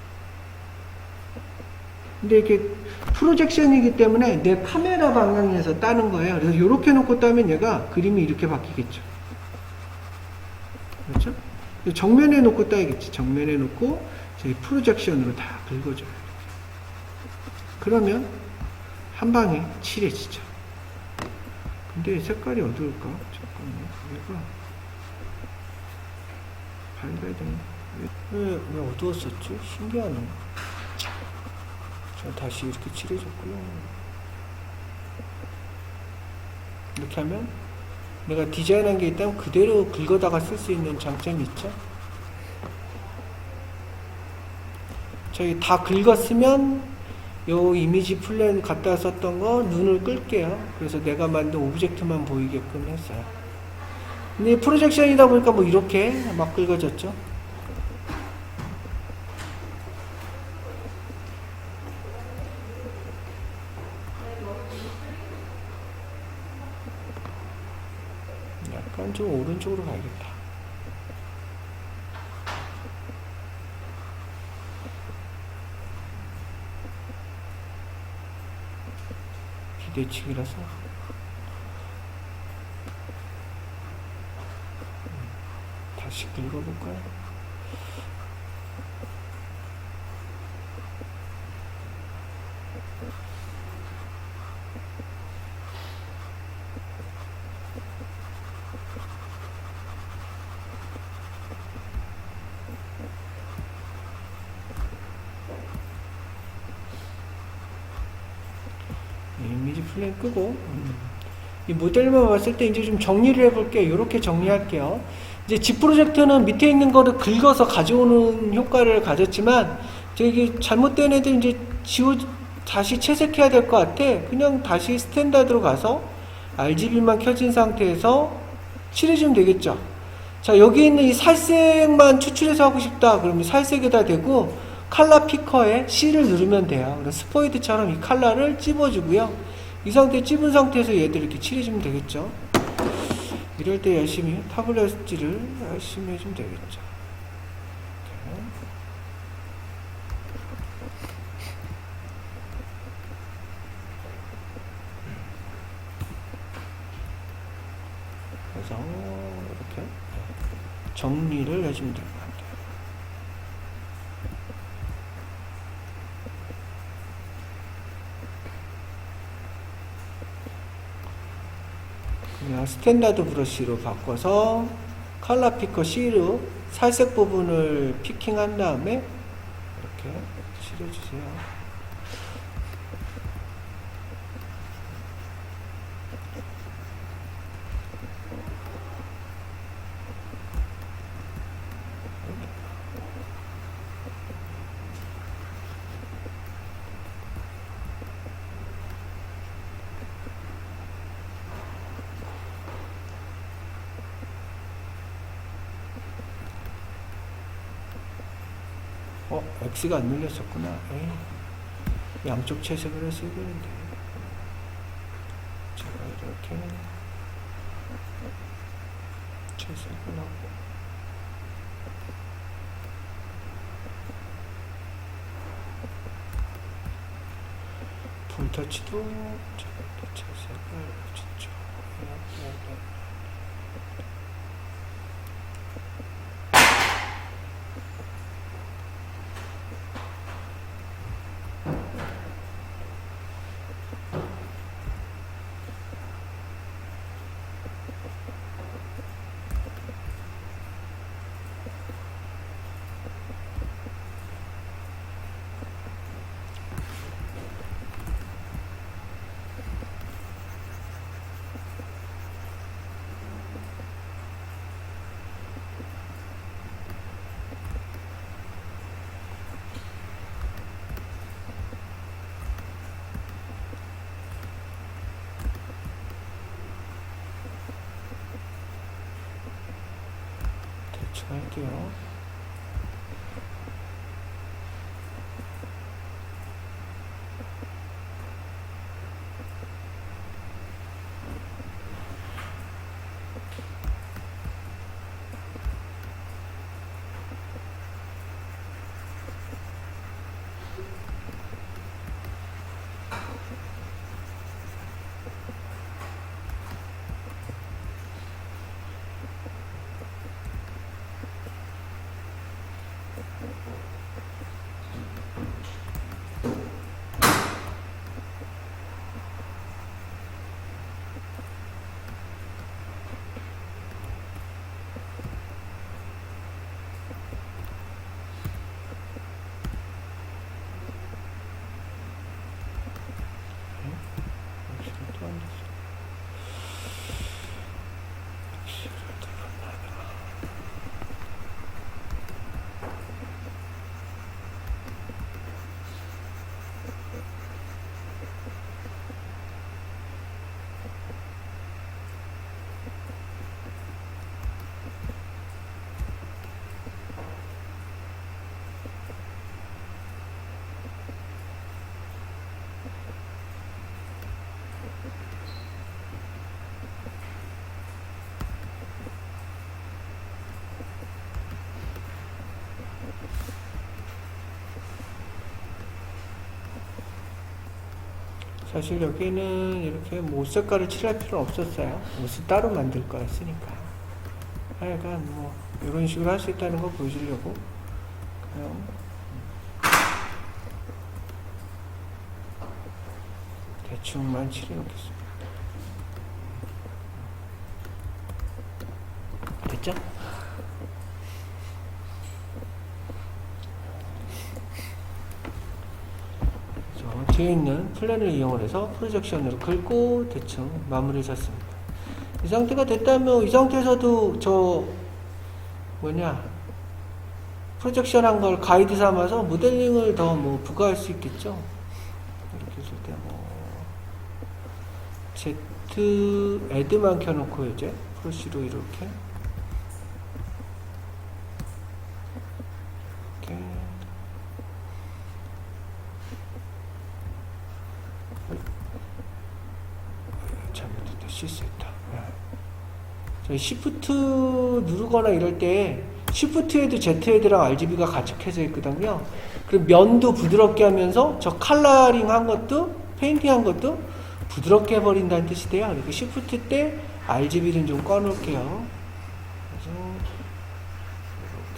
근데 이게 프로젝션이기 때문에 내 카메라 방향에서 따는 거예요. 그래서 이렇게 놓고 따면 얘가 그림이 이렇게 바뀌겠죠. 그렇죠? 정면에 놓고 따야겠지. 정면에 놓고 저희 프로젝션으로 다 긁어줘요. 그러면 한 방에 칠해지죠. 근데 색깔이 어두울까? 잠깐만요. 얘가 밝아야 되나? 왜 어두웠었지? 신기하네. 자, 다시 이렇게 칠해줬고요. 이렇게 하면 내가 디자인한 게 있다면 그대로 긁어다가 쓸 수 있는 장점이 있죠. 저희 다 긁었으면 요 이미지 플랜 갖다 썼던 거 눈을 끌게요. 그래서 내가 만든 오브젝트만 보이게끔 했어요. 근데 프로젝션이다 보니까 뭐 이렇게 막 긁어졌죠. 약간 좀 오른쪽으로 가야겠다. 기대치기라서 다시 긁어볼까요? 이미지 플랜 끄고 이 모델만 봤을 때 이제 좀 정리를 해볼게요. 이렇게 정리할게요. 이제 G 프로젝트는 밑에 있는 거를 긁어서 가져오는 효과를 가졌지만 이게 잘못된 애들 이제 다시 채색해야 될 것 같아. 그냥 다시 스탠다드로 가서 RGB만 켜진 상태에서 칠해주면 되겠죠. 자, 여기 있는 이 살색만 추출해서 하고 싶다. 그러면 살색에다 대고 칼라 피커에 C를 누르면 돼요. 그래서 스포이드처럼 이 칼라를 찝어주고요. 이 상태 찝은 상태에서 얘들 이렇게 칠해주면 되겠죠. 이럴 때 열심히 타블렛질을 열심히 해주면 되겠죠. 이렇게. 그래서 이렇게 정리를 해주면 될 것 같아요. 그냥 스탠다드 브러쉬로 바꿔서 컬러 피커 C로 살색 부분을 피킹한 다음에 이렇게 칠해주세요. X가 안 눌렸었구나. 에이, 양쪽 채색을 했어야 되는데. 제가 이렇게 채색을 하고. 풀터치도 제가 이렇게 채색을 해줬죠. 대충 할게요. 사실 여기는 이렇게 뭐 옷 색깔을 칠할 필요는 없었어요. 옷을 따로 만들 거였으니까. 하여간 뭐 이런 식으로 할 수 있다는 거 보여주려고 그냥 대충만 칠해 놓겠습니다. 됐죠? 뒤에 있는 플랜을 이용해서 프로젝션으로 긁고 대충 마무리 졌습니다. 이 상태가 됐다면 이 상태에서도 프로젝션 한 걸 가이드 삼아서 모델링을 더 뭐 부과할 수 있겠죠. 이렇게 했을 때 Z 애드만 켜놓고 이제 프로시로 이렇게 쓸 수 있다. 저희 시프트 누르거나 이럴 때 시프트 헤드, Z 헤드랑 RGB가 가축해져 있거든요. 그리고 면도 부드럽게 하면서 저 컬러링 한 것도, 페인팅 한 것도 부드럽게 해버린다는 뜻이 돼요. 그리고 시프트 때 RGB는 좀 꺼놓을게요. 그래서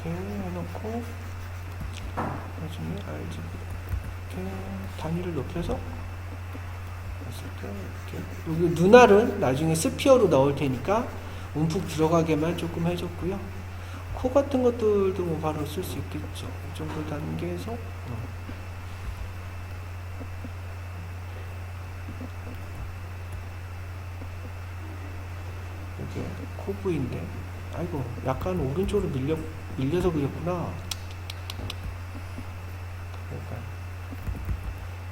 이렇게 해놓고 나중에 RGB 이렇게 단위를 높여서 이렇게 여기 눈알은 나중에 스피어로 넣을 테니까 움푹 들어가게만 조금 해줬고요. 코 같은 것들도 뭐 바로 쓸 수 있겠죠. 이 정도 단계에서 이게 코 부위인데, 아이고 약간 오른쪽으로 밀려서 그렸구나. 그러니까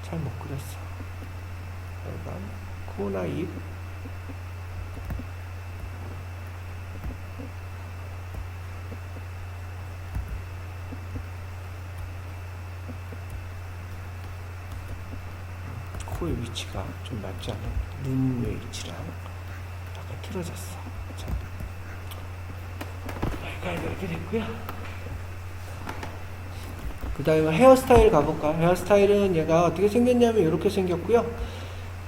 잘 못 그렸어. 약간 코나 입, 코의 위치가 좀 맞지 않아. 눈의 위치랑 약간 틀어졌어. 자, 여기가 이렇게 됐고요. 그 다음에 헤어스타일 가볼까? 헤어스타일은 얘가 어떻게 생겼냐면 이렇게 생겼고요.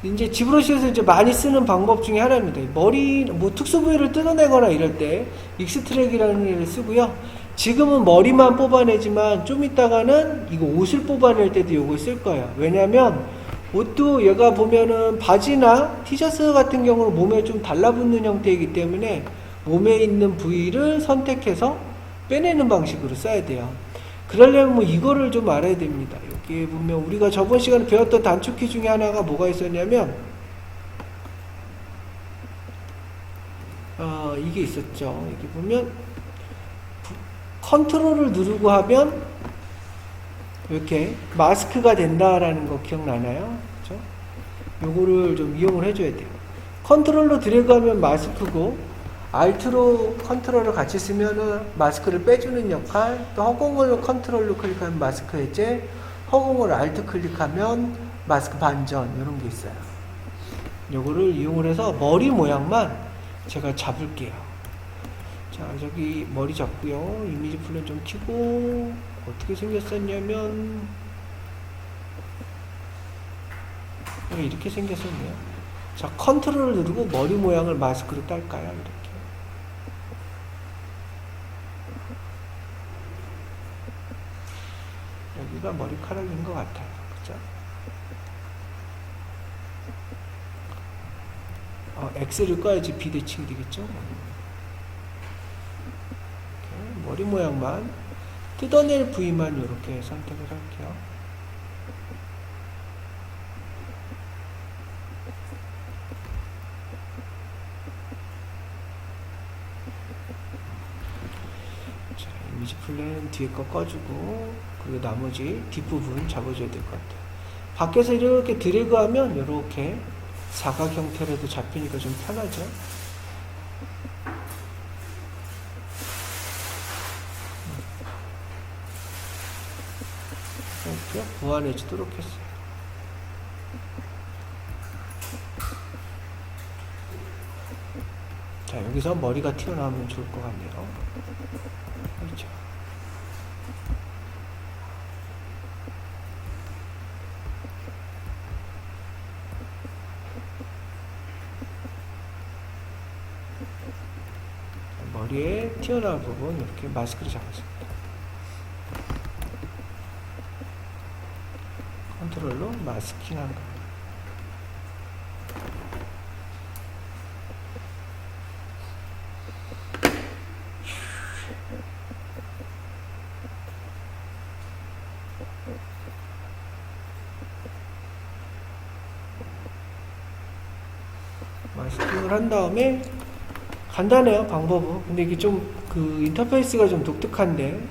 이제 지브러시에서 이제 많이 쓰는 방법 중에 하나입니다. 머리, 뭐 특수 부위를 뜯어내거나 이럴 때 익스트랙이라는 애를 쓰고요. 지금은 머리만 뽑아내지만 좀 이따가는 이거 옷을 뽑아낼 때도 이걸 쓸 거예요. 왜냐면 옷도 얘가 보면은 바지나 티셔츠 같은 경우는 몸에 좀 달라붙는 형태이기 때문에 몸에 있는 부위를 선택해서 빼내는 방식으로 써야 돼요. 그러려면 뭐 이거를 좀 알아야 됩니다. 여기에 보면 우리가 저번 시간에 배웠던 단축키 중에 하나가 뭐가 있었냐면 이게 있었죠. 여기 보면 컨트롤을 누르고 하면 이렇게 마스크가 된다라는 거 기억나나요? 그렇죠? 요거를 좀 이용을 해줘야 돼요. 컨트롤로 드래그하면 마스크고, 알트로 컨트롤을 같이 쓰면은 마스크를 빼주는 역할, 또 허공을 컨트롤로 클릭하면 마스크 해제, 허공을 알트 클릭하면 마스크 반전, 이런 게 있어요. 요거를 이용을 해서 머리 모양만 제가 잡을게요. 자, 저기 머리 잡고요. 이미지 플랜 좀 켜고, 어떻게 생겼었냐면 이렇게 생겼었네요. 자, 컨트롤을 누르고 머리 모양을 마스크로 딸까요? 이렇게. 여기가 머리카락인 것 같아요. 그죠? X를 꺼야지 B 대칭이 되겠죠? 이렇게 머리 모양만, 뜯어낼 부위만 이렇게 선택을 할게요. 자, 이미지 플랜 뒤에 거 꺼주고, 그리고 나머지 뒷부분 잡아줘야 될 것 같아요. 밖에서 이렇게 드래그하면 이렇게 사각 형태로도 잡히니까 좀 편하죠. 이렇게 보완해 주도록 했어요. 자, 여기서 머리가 튀어나오면 좋을 것 같네요. 그렇죠. 머리에 튀어나올 부분 이렇게 마스크를 잡았습니다. 컨트롤로 마스킹한 거. 마스킹을 한 다음에 간단해요, 방법은. 근데 이게 좀 그 인터페이스가 좀 독특한데,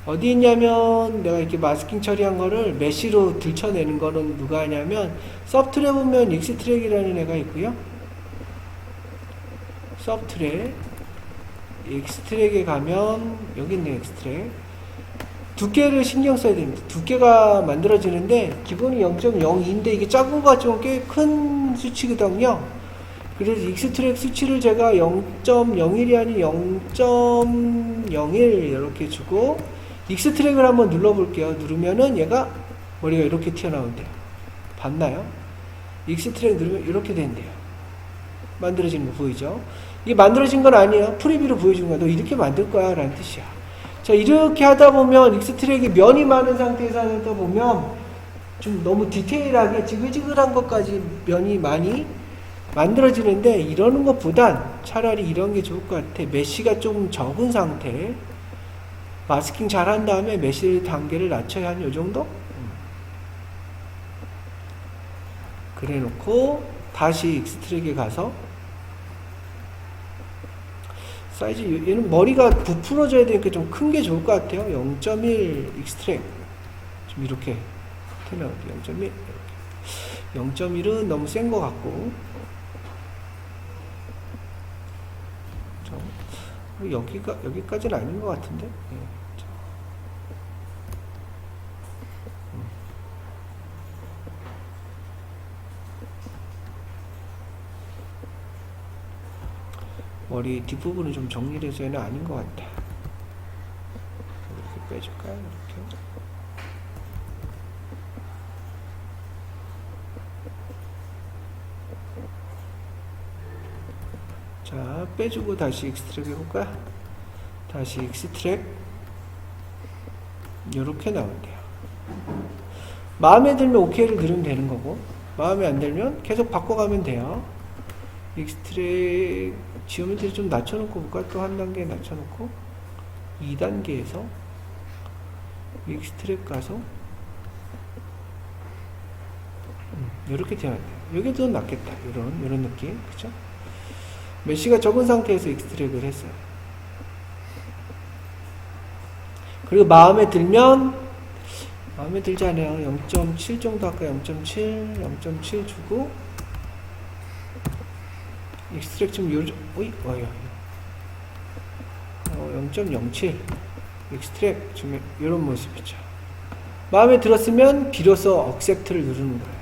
어디 있냐면 내가 이렇게 마스킹 처리한 거를 메쉬로 들춰내는 거는 누가 하냐면 서브트랙 보면 익스트랙이라는 애가 있고요. 서브트랙, 익스트랙에 가면 여기 있네. 익스트랙 두께를 신경 써야 됩니다. 두께가 만들어지는데 기본이 0.02인데 이게 작은 거 같지만 꽤 큰 수치거든요. 그래서 익스트랙 수치를 제가 0.01이 아닌 0.01 이렇게 주고 익스트랙을 한번 눌러볼게요. 누르면은 얘가 머리가 이렇게 튀어나온대요. 봤나요? 익스트랙 누르면 이렇게 된대요. 만들어지는 거 보이죠? 이게 만들어진 건 아니에요. 프리뷰로 보여준 거야. 너 이렇게 만들 거야 라는 뜻이야. 자, 이렇게 하다 보면 익스트랙이 면이 많은 상태에서 하다 보면 좀 너무 디테일하게 지글지글한 것까지 면이 많이 만들어지는데 이러는 것보단 차라리 이런 게 좋을 것 같아. 메쉬가 좀 적은 상태, 마스킹 잘 한 다음에 메쉬 단계를 낮춰야 한 요 정도? 그래 놓고 다시 익스트랙에 가서 사이즈, 얘는 머리가 부풀어져야 되니까 좀 큰 게 좋을 것 같아요. 0.1 익스트랙 좀 이렇게 0.1 0.1은 너무 센 것 같고, 여기까지는 아닌 것 같은데. 네. 머리 뒷부분은 좀 정리를 해서 얘는 아닌 것 같다. 이렇게 빼줄까요? 이렇게. 자, 빼주고 다시 익스트랙 해볼까? 다시 익스트랙. 이렇게 나온대요. 마음에 들면 OK를 누르면 되는 거고, 마음에 안 들면 계속 바꿔가면 돼요. 익스트랙 지오메트리 좀 낮춰놓고 볼까? 또 한 단계 낮춰놓고 2단계에서 익스트랙 가서 이렇게 되어야 돼요. 이게 더 낫겠다. 이런 느낌, 그쵸? 메쉬가 적은 상태에서 익스트랙을 했어요. 그리고 마음에 들지 않아요. 0.7 정도 할까? 0.7 주고 익스트랙 좀 요즘 0.07 익스트랙 좀 이런 모습이죠. 마음에 들었으면 비로소 억셉트를 누르는 거예요.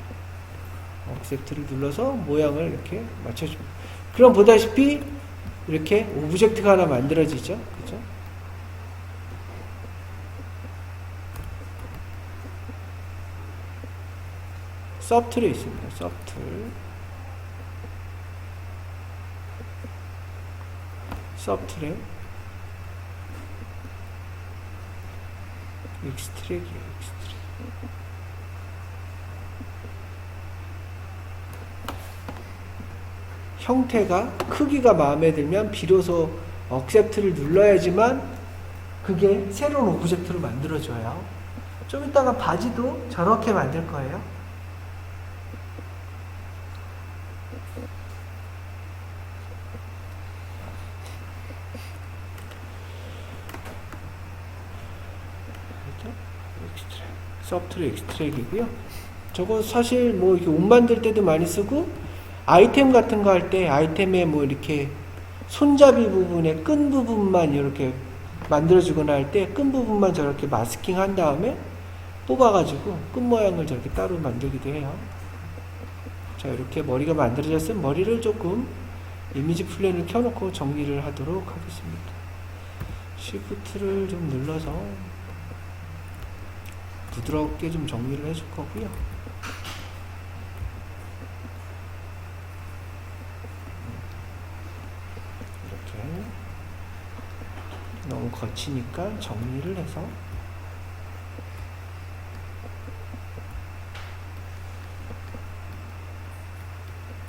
억셉트를 눌러서 모양을 이렇게 맞춰줍니다. 그럼 보다시피 이렇게 오브젝트가 하나 만들어지죠. 그죠? 서프트에 있습니다. 서프트에 익스트랙이에요. 익스트랙. 형태가, 크기가 마음에 들면 비로소 억셉트를 눌러야지만 그게 새로운 오브젝트로 만들어져요. 좀 이따가 바지도 저렇게 만들 거예요. 서프트웨어 익스트랙이고요. 저거 사실 뭐 이렇게 옷 만들 때도 많이 쓰고, 아이템 같은 거 할 때 아이템에 뭐 이렇게 손잡이 부분에 끈 부분만 이렇게 만들어주거나 할 때 끈 부분만 저렇게 마스킹 한 다음에 뽑아가지고 끈 모양을 저렇게 따로 만들기도 해요. 자, 이렇게 머리가 만들어졌으면 머리를 조금 이미지 플랜을 켜놓고 정리를 하도록 하겠습니다. 시프트를 좀 눌러서 부드럽게 좀 정리를 해줄 거고요. 이렇게 너무 거치니까 정리를 해서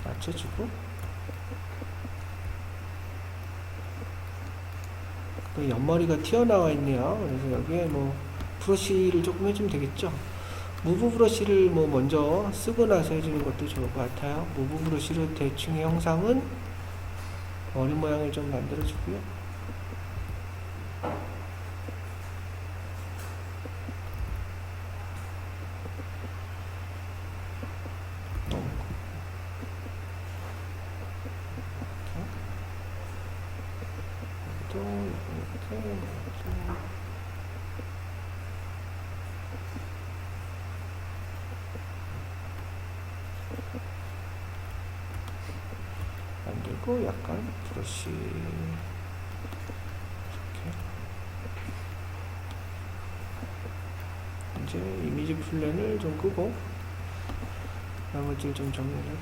맞춰주고, 또 옆머리가 튀어나와 있네요. 그래서 여기에 뭐 브러쉬를 조금 해주면 되겠죠. 무브 브러쉬를 뭐 먼저 쓰고 나서 해주는 것도 좋을 것 같아요. 무브 브러쉬로 대충의 형상은 머리 모양을 좀 만들어주고요. 하시고 약간 브러쉬 이렇게 이제 이미지 플랜을 좀 끄고 나머지를 좀 정리를 할까요?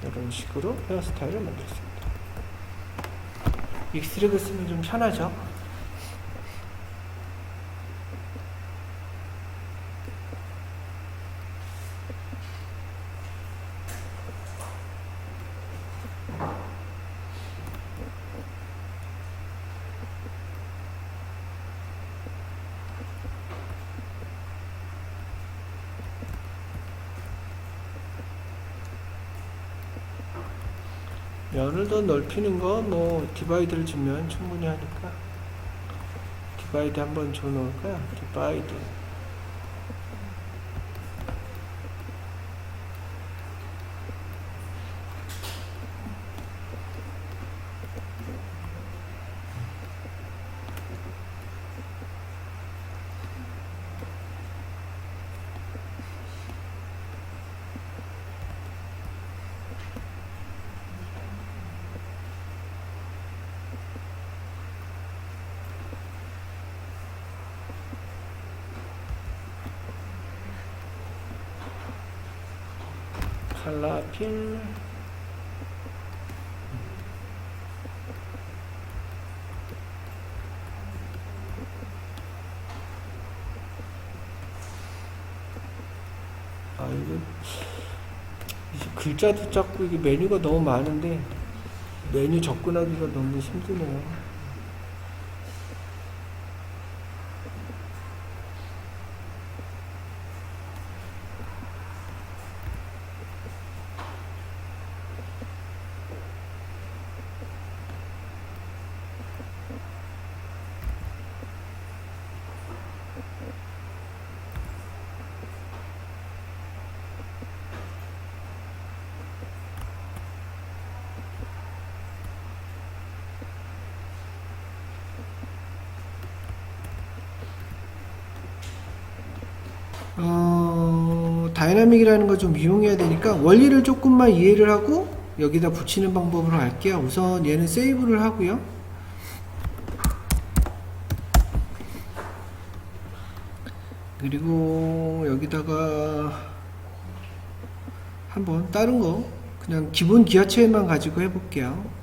이렇게 이런 식으로 헤어스타일을 만들었습니다. 익스트랙을 쓰면 좀 편하죠? 면을 더 넓히는 거 뭐 디바이드를 주면 충분히 하니까 디바이드 한번 줘 놓을까요? 디바이드 칼라필 이거 이제 글자도 작고 이게 메뉴가 너무 많은데 메뉴 접근하기가 너무 힘드네요. 다이나믹이라는 걸 좀 이용해야 되니까 원리를 조금만 이해를 하고 여기다 붙이는 방법으로 할게요. 우선 얘는 세이브를 하고요. 그리고 여기다가 한번 다른 거 그냥 기본 기하체만 가지고 해볼게요.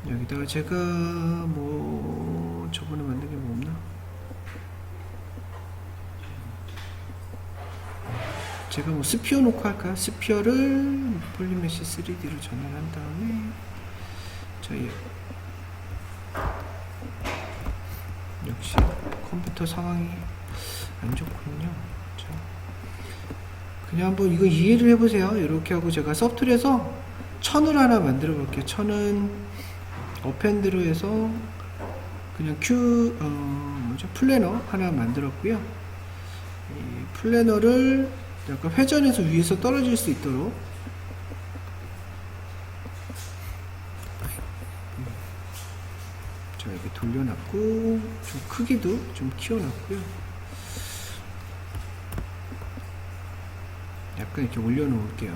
여기다가 제가 뭐 저번에 만든 게 뭐 없나? 제가 뭐 스피어 놓고 할까요? 스피어를 폴리메시 3D로 전환한 다음에 저희 역시 컴퓨터 상황이 안 좋군요. 자, 그냥 한번 이거 이해를 해보세요. 이렇게 하고 제가 서툴에서 천을 하나 만들어 볼게요. 천은 어펜드로 해서 그냥 플래너 하나 만들었고요. 이 플래너를 약간 회전해서 위에서 떨어질 수 있도록 자, 이렇게 돌려놨고 좀 크기도 좀 키워놨고요. 약간 이렇게 올려놓을게요.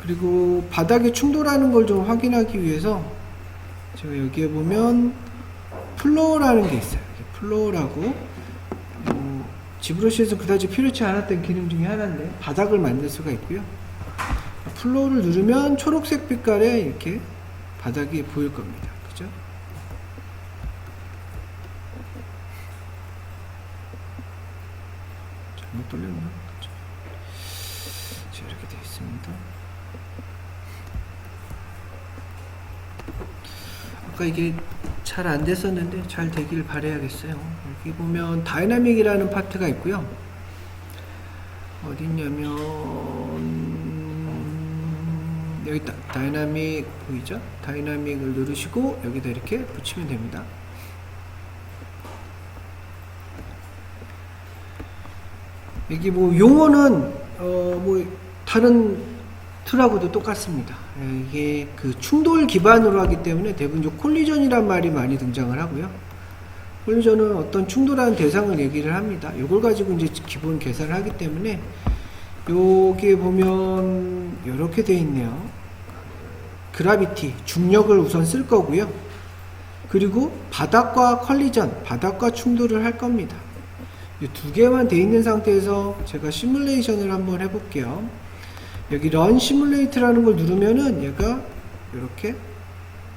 그리고 바닥에 충돌하는 걸 좀 확인하기 위해서 제가 여기에 보면 플로어라는 게 있어요. 플로어라고 지브러시에서 그다지 필요치 않았던 기능 중에 하나인데 바닥을 만들 수가 있고요. 플로어를 누르면 초록색 빛깔의 이렇게 바닥이 보일 겁니다. 그죠? 잘못 돌렸나? 자, 이렇게 되어 있습니다. 아까 이게 잘 안 됐었는데 잘 되길 바라야겠어요. 여기 보면 다이나믹이라는 파트가 있고요. 어딨냐면 여기 다이나믹 보이죠? 다이나믹을 누르시고 여기다 이렇게 붙이면 됩니다. 여기 뭐 용어는 뭐 다른 툴하고도 똑같습니다. 이게 그 충돌 기반으로 하기 때문에 대부분 콜리전이란 말이 많이 등장을 하고요. 콜리전은 어떤 충돌하는 대상을 얘기를 합니다. 이걸 가지고 이제 기본 계산을 하기 때문에 여기에 보면 이렇게 되어 있네요. 그라비티, 중력을 우선 쓸 거고요. 그리고 바닥과 컬리전, 바닥과 충돌을 할 겁니다. 이 두 개만 돼 있는 상태에서 제가 시뮬레이션을 한번 해볼게요. 여기 런 시뮬레이트라는 걸 누르면은 얘가 이렇게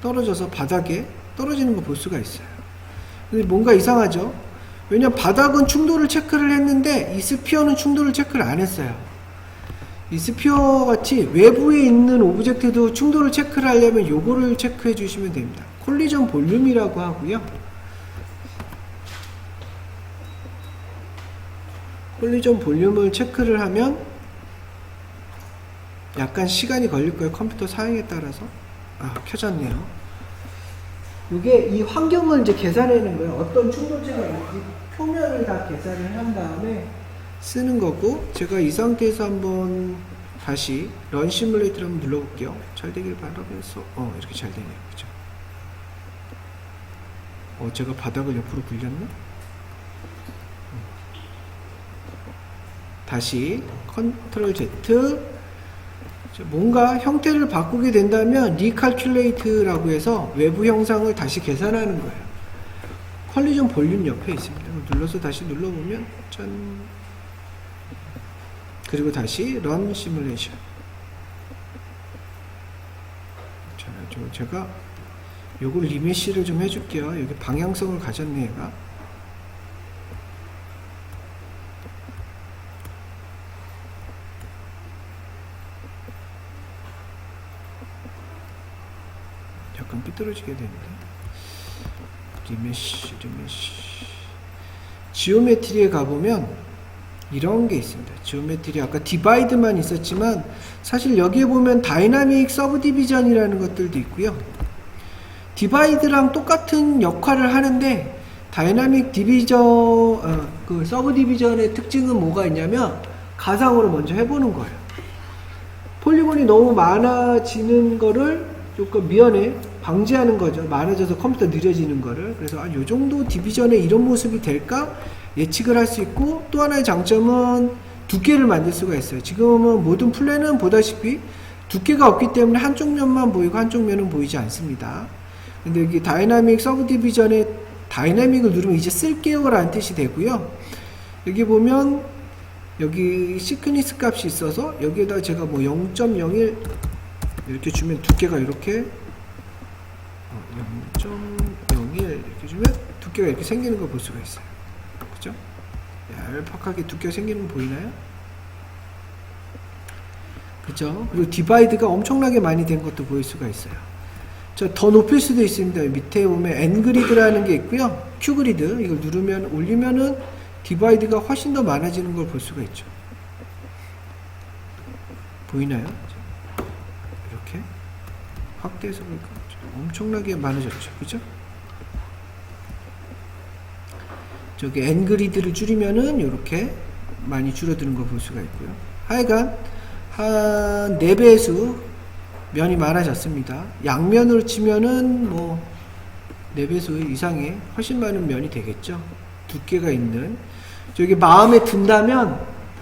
떨어져서 바닥에 떨어지는 거 볼 수가 있어요. 근데 뭔가 이상하죠? 왜냐면 바닥은 충돌을 체크를 했는데 이 스피어는 충돌을 체크를 안 했어요. 이 스피어 같이 외부에 있는 오브젝트도 충돌을 체크를 하려면 요거를 체크해 주시면 됩니다. 콜리전 볼륨이라고 하고요. 콜리전 볼륨을 체크를 하면 약간 시간이 걸릴 거예요. 컴퓨터 사양에 따라서. 켜졌네요. 이게 이 환경을 이제 계산하는 거예요. 어떤 충돌체가 있는지 표면을 다 계산을 한 다음에 쓰는 거고, 제가 이 상태에서 한번 다시 런 시뮬레이터를 한번 눌러볼게요. 잘 되길 바라면서 이렇게 잘 되네요. 그죠? 제가 바닥을 옆으로 굴렸나? 다시 컨트롤 Z, 뭔가 형태를 바꾸게 된다면 리칼큘레이트라고 해서 외부 형상을 다시 계산하는 거예요. 컬리전 볼륨 옆에 있습니다. 눌러서 다시 눌러보면 짠. 그리고 다시 런 시뮬레이션. 자, 제가 요걸 리메시를 좀 해줄게요. 여기 방향성을 가졌네, 얘가. 약간 삐뚤어지게 되는데. 리메시. 지오메트리에 가보면 이런 게 있습니다. 지오메트리 아까 디바이드만 있었지만 사실 여기에 보면 다이나믹 서브 디비전이라는 것들도 있고요. 디바이드랑 똑같은 역할을 하는데 다이나믹 디비전, 그 서브 디비전의 특징은 뭐가 있냐면 가상으로 먼저 해보는 거예요. 폴리곤이 너무 많아지는 거를 조금 미연에 방지하는 거죠. 많아져서 컴퓨터 느려지는 거를. 그래서 요 정도 디비전에 이런 모습이 될까 예측을 할 수 있고, 또 하나의 장점은 두께를 만들 수가 있어요. 지금은 모든 플랜은 보다시피 두께가 없기 때문에 한쪽 면만 보이고 한쪽 면은 보이지 않습니다. 근데 여기 다이나믹 서브 디비전에 다이나믹을 누르면 이제 쓸게요 라는 뜻이 되고요. 여기 보면 여기 시크니스 값이 있어서 여기에다 제가 뭐 0.01 이렇게 주면 두께가 이렇게 0.01 이렇게 주면 두께가 이렇게 생기는 걸 볼 수가 있어요. 그죠? 얄팍하게 두께가 생기는 거 보이나요? 그죠? 그리고 디바이드가 엄청나게 많이 된 것도 보일 수가 있어요. 자, 더 높일 수도 있습니다. 밑에 보면 N그리드라는 게 있고요. Q그리드 이걸 누르면 올리면은 디바이드가 훨씬 더 많아지는 걸 볼 수가 있죠. 보이나요? 이렇게 확대해서 보니까 엄청나게 많아졌죠. 그죠? 저기 N그리드를 줄이면은 이렇게 많이 줄어드는 걸 볼 수가 있고요. 하여간 한 4배수 면이 많아졌습니다. 양면으로 치면은 뭐 4배수 이상의 훨씬 많은 면이 되겠죠. 두께가 있는. 저기 마음에 든다면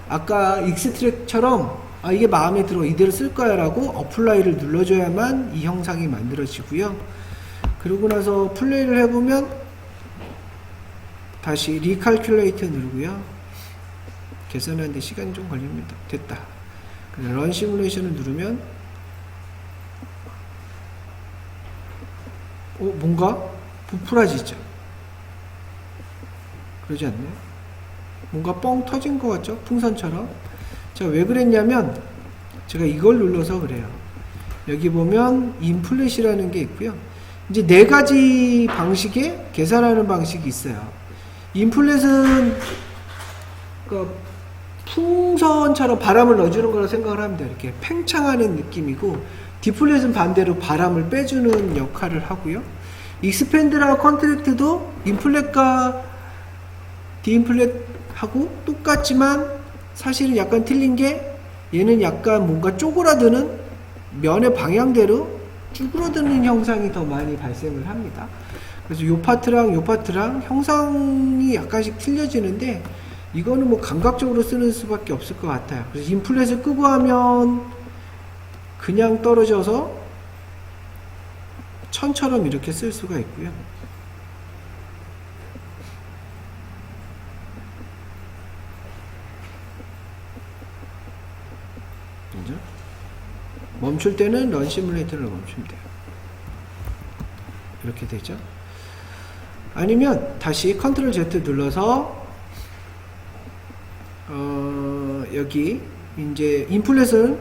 아까 익스트랙처럼 이게 마음에 들어 이대로 쓸 거야 라고 어플라이를 눌러줘야만 이 형상이 만들어지고요. 그러고 나서 플레이를 해보면 다시 리칼큘레이트 누르고요. 계산하는데 시간이 좀 걸립니다. 됐다. 런 시뮬레이션을 누르면 뭔가 부풀어지죠. 그러지 않나요? 뭔가 뻥 터진 것 같죠? 풍선처럼. 제가 왜 그랬냐면 제가 이걸 눌러서 그래요. 여기 보면 인플렛이라는 게 있고요. 이제 4가지 방식의 계산하는 방식이 있어요. 인플렛은 그러니까 풍선처럼 바람을 넣어주는 거라 생각을 하면 돼요. 이렇게 팽창하는 느낌이고, 디플렛은 반대로 바람을 빼주는 역할을 하고요. 익스펜드랑 컨트랙트도 인플렛과 디인플렛하고 똑같지만 사실은 약간 틀린 게 얘는 약간 뭔가 쪼그라드는 면의 방향대로 쭈그러드는 형상이 더 많이 발생을 합니다. 그래서 요 파트랑 요 파트랑 형상이 약간씩 틀려지는데 이거는 뭐 감각적으로 쓰는 수밖에 없을 것 같아요. 그래서 인플렛을 끄고 하면 그냥 떨어져서 천처럼 이렇게 쓸 수가 있고요. 그죠? 멈출 때는 런 시뮬레이터를 멈추면 돼요. 이렇게 되죠. 아니면 다시 컨트롤 Z 눌러서 여기 이제 인플렛은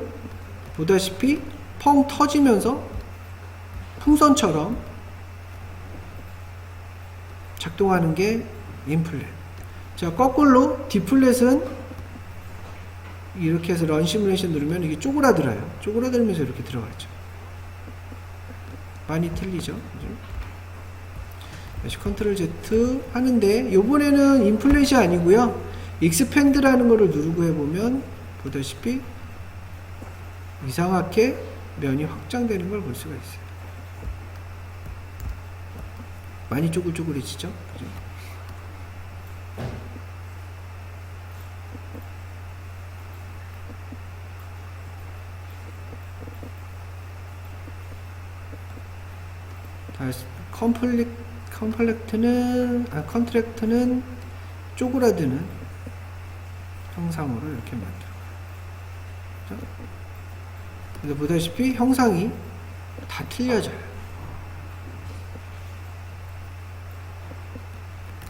보다시피 펑 터지면서 풍선처럼 작동하는 게 인플렛. 자, 거꾸로 디플렛은 이렇게 해서 런 시뮬레이션 누르면 이게 쪼그라들어요. 쪼그라들면서 이렇게 들어가죠. 많이 틀리죠. 다시 컨트롤 Z 하는데 요번에는 인플렛이 아니고요. 익스펜드라는 거를 누르고 해보면 보다시피 이상하게 면이 확장되는 걸 볼 수가 있어요. 많이 쪼글쪼글해지죠? 그죠? 다시 컨트랙트는 쪼그라드는 형상으로 이렇게 만들어요. 그래서 보다시피 형상이 다 틀려져요.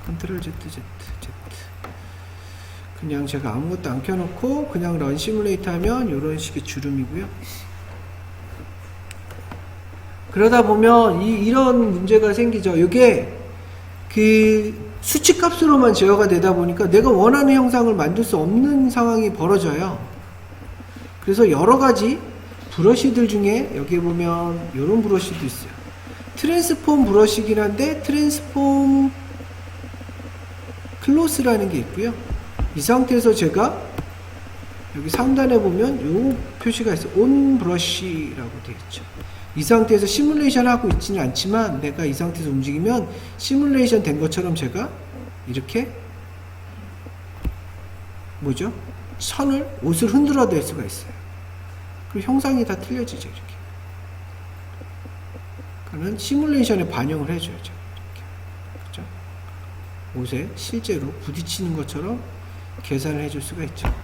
컨트롤 Z. 그냥 제가 아무것도 안 켜놓고 그냥 런 시뮬레이터 하면 이런 식의 주름이고요. 그러다 보면 이런 문제가 생기죠. 이게 그 수치값으로만 제어가 되다 보니까 내가 원하는 형상을 만들 수 없는 상황이 벌어져요. 그래서 여러 가지 브러쉬들 중에 여기 보면 이런 브러쉬도 있어요. 트랜스폼 브러쉬긴 한데 트랜스폼 클로스라는 게 있고요. 이 상태에서 제가 여기 상단에 보면 이 표시가 있어요. 온 브러쉬라고 되어 있죠. 이 상태에서 시뮬레이션 하고 있지는 않지만 내가 이 상태에서 움직이면 시뮬레이션 된 것처럼 제가 이렇게 뭐죠? 옷을 흔들어 댈 수가 있어요. 그리고 형상이 다 틀려지죠. 이렇게. 그러면 시뮬레이션에 반영을 해줘야죠. 이렇게. 그렇죠? 옷에 실제로 부딪히는 것처럼 계산을 해줄 수가 있죠.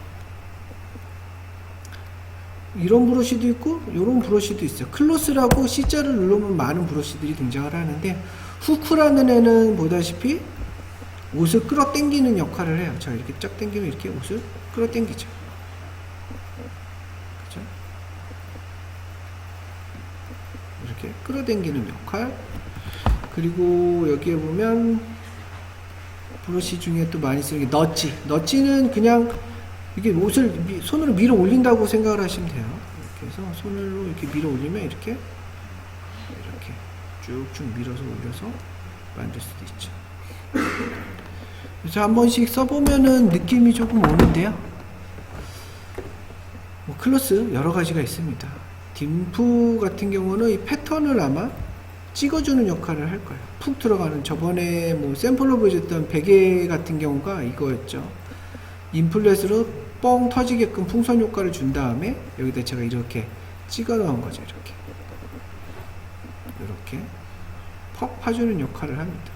이런 브러쉬도 있고 이런 브러쉬도 있어요. 클로스라고 C자를 누르면 많은 브러쉬들이 등장을 하는데 후크라는 애는 보다시피 옷을 끌어당기는 역할을 해요. 자, 이렇게 쫙 당기면 이렇게 옷을 끌어당기죠. 그죠? 이렇게 끌어당기는 역할. 그리고 여기에 보면 브러쉬 중에 또 많이 쓰는 게 너찌는 그냥 이게 옷을 손으로 밀어 올린다고 생각을 하시면 돼요. 이렇게 해서 손으로 이렇게 밀어 올리면 이렇게 쭉쭉 밀어서 올려서 만들 수도 있죠. 그래서 한 번씩 써보면은 느낌이 조금 오는데요. 뭐 클로스 여러 가지가 있습니다. 딤프 같은 경우는 이 패턴을 아마 찍어주는 역할을 할 거예요. 푹 들어가는 저번에 뭐 샘플로 보여줬던 베개 같은 경우가 이거였죠. 인플렛으로 뻥 터지게끔 풍선 효과를 준 다음에 여기다 제가 이렇게 찍어 넣은 거죠. 이렇게 퍽 파주는 역할을 합니다.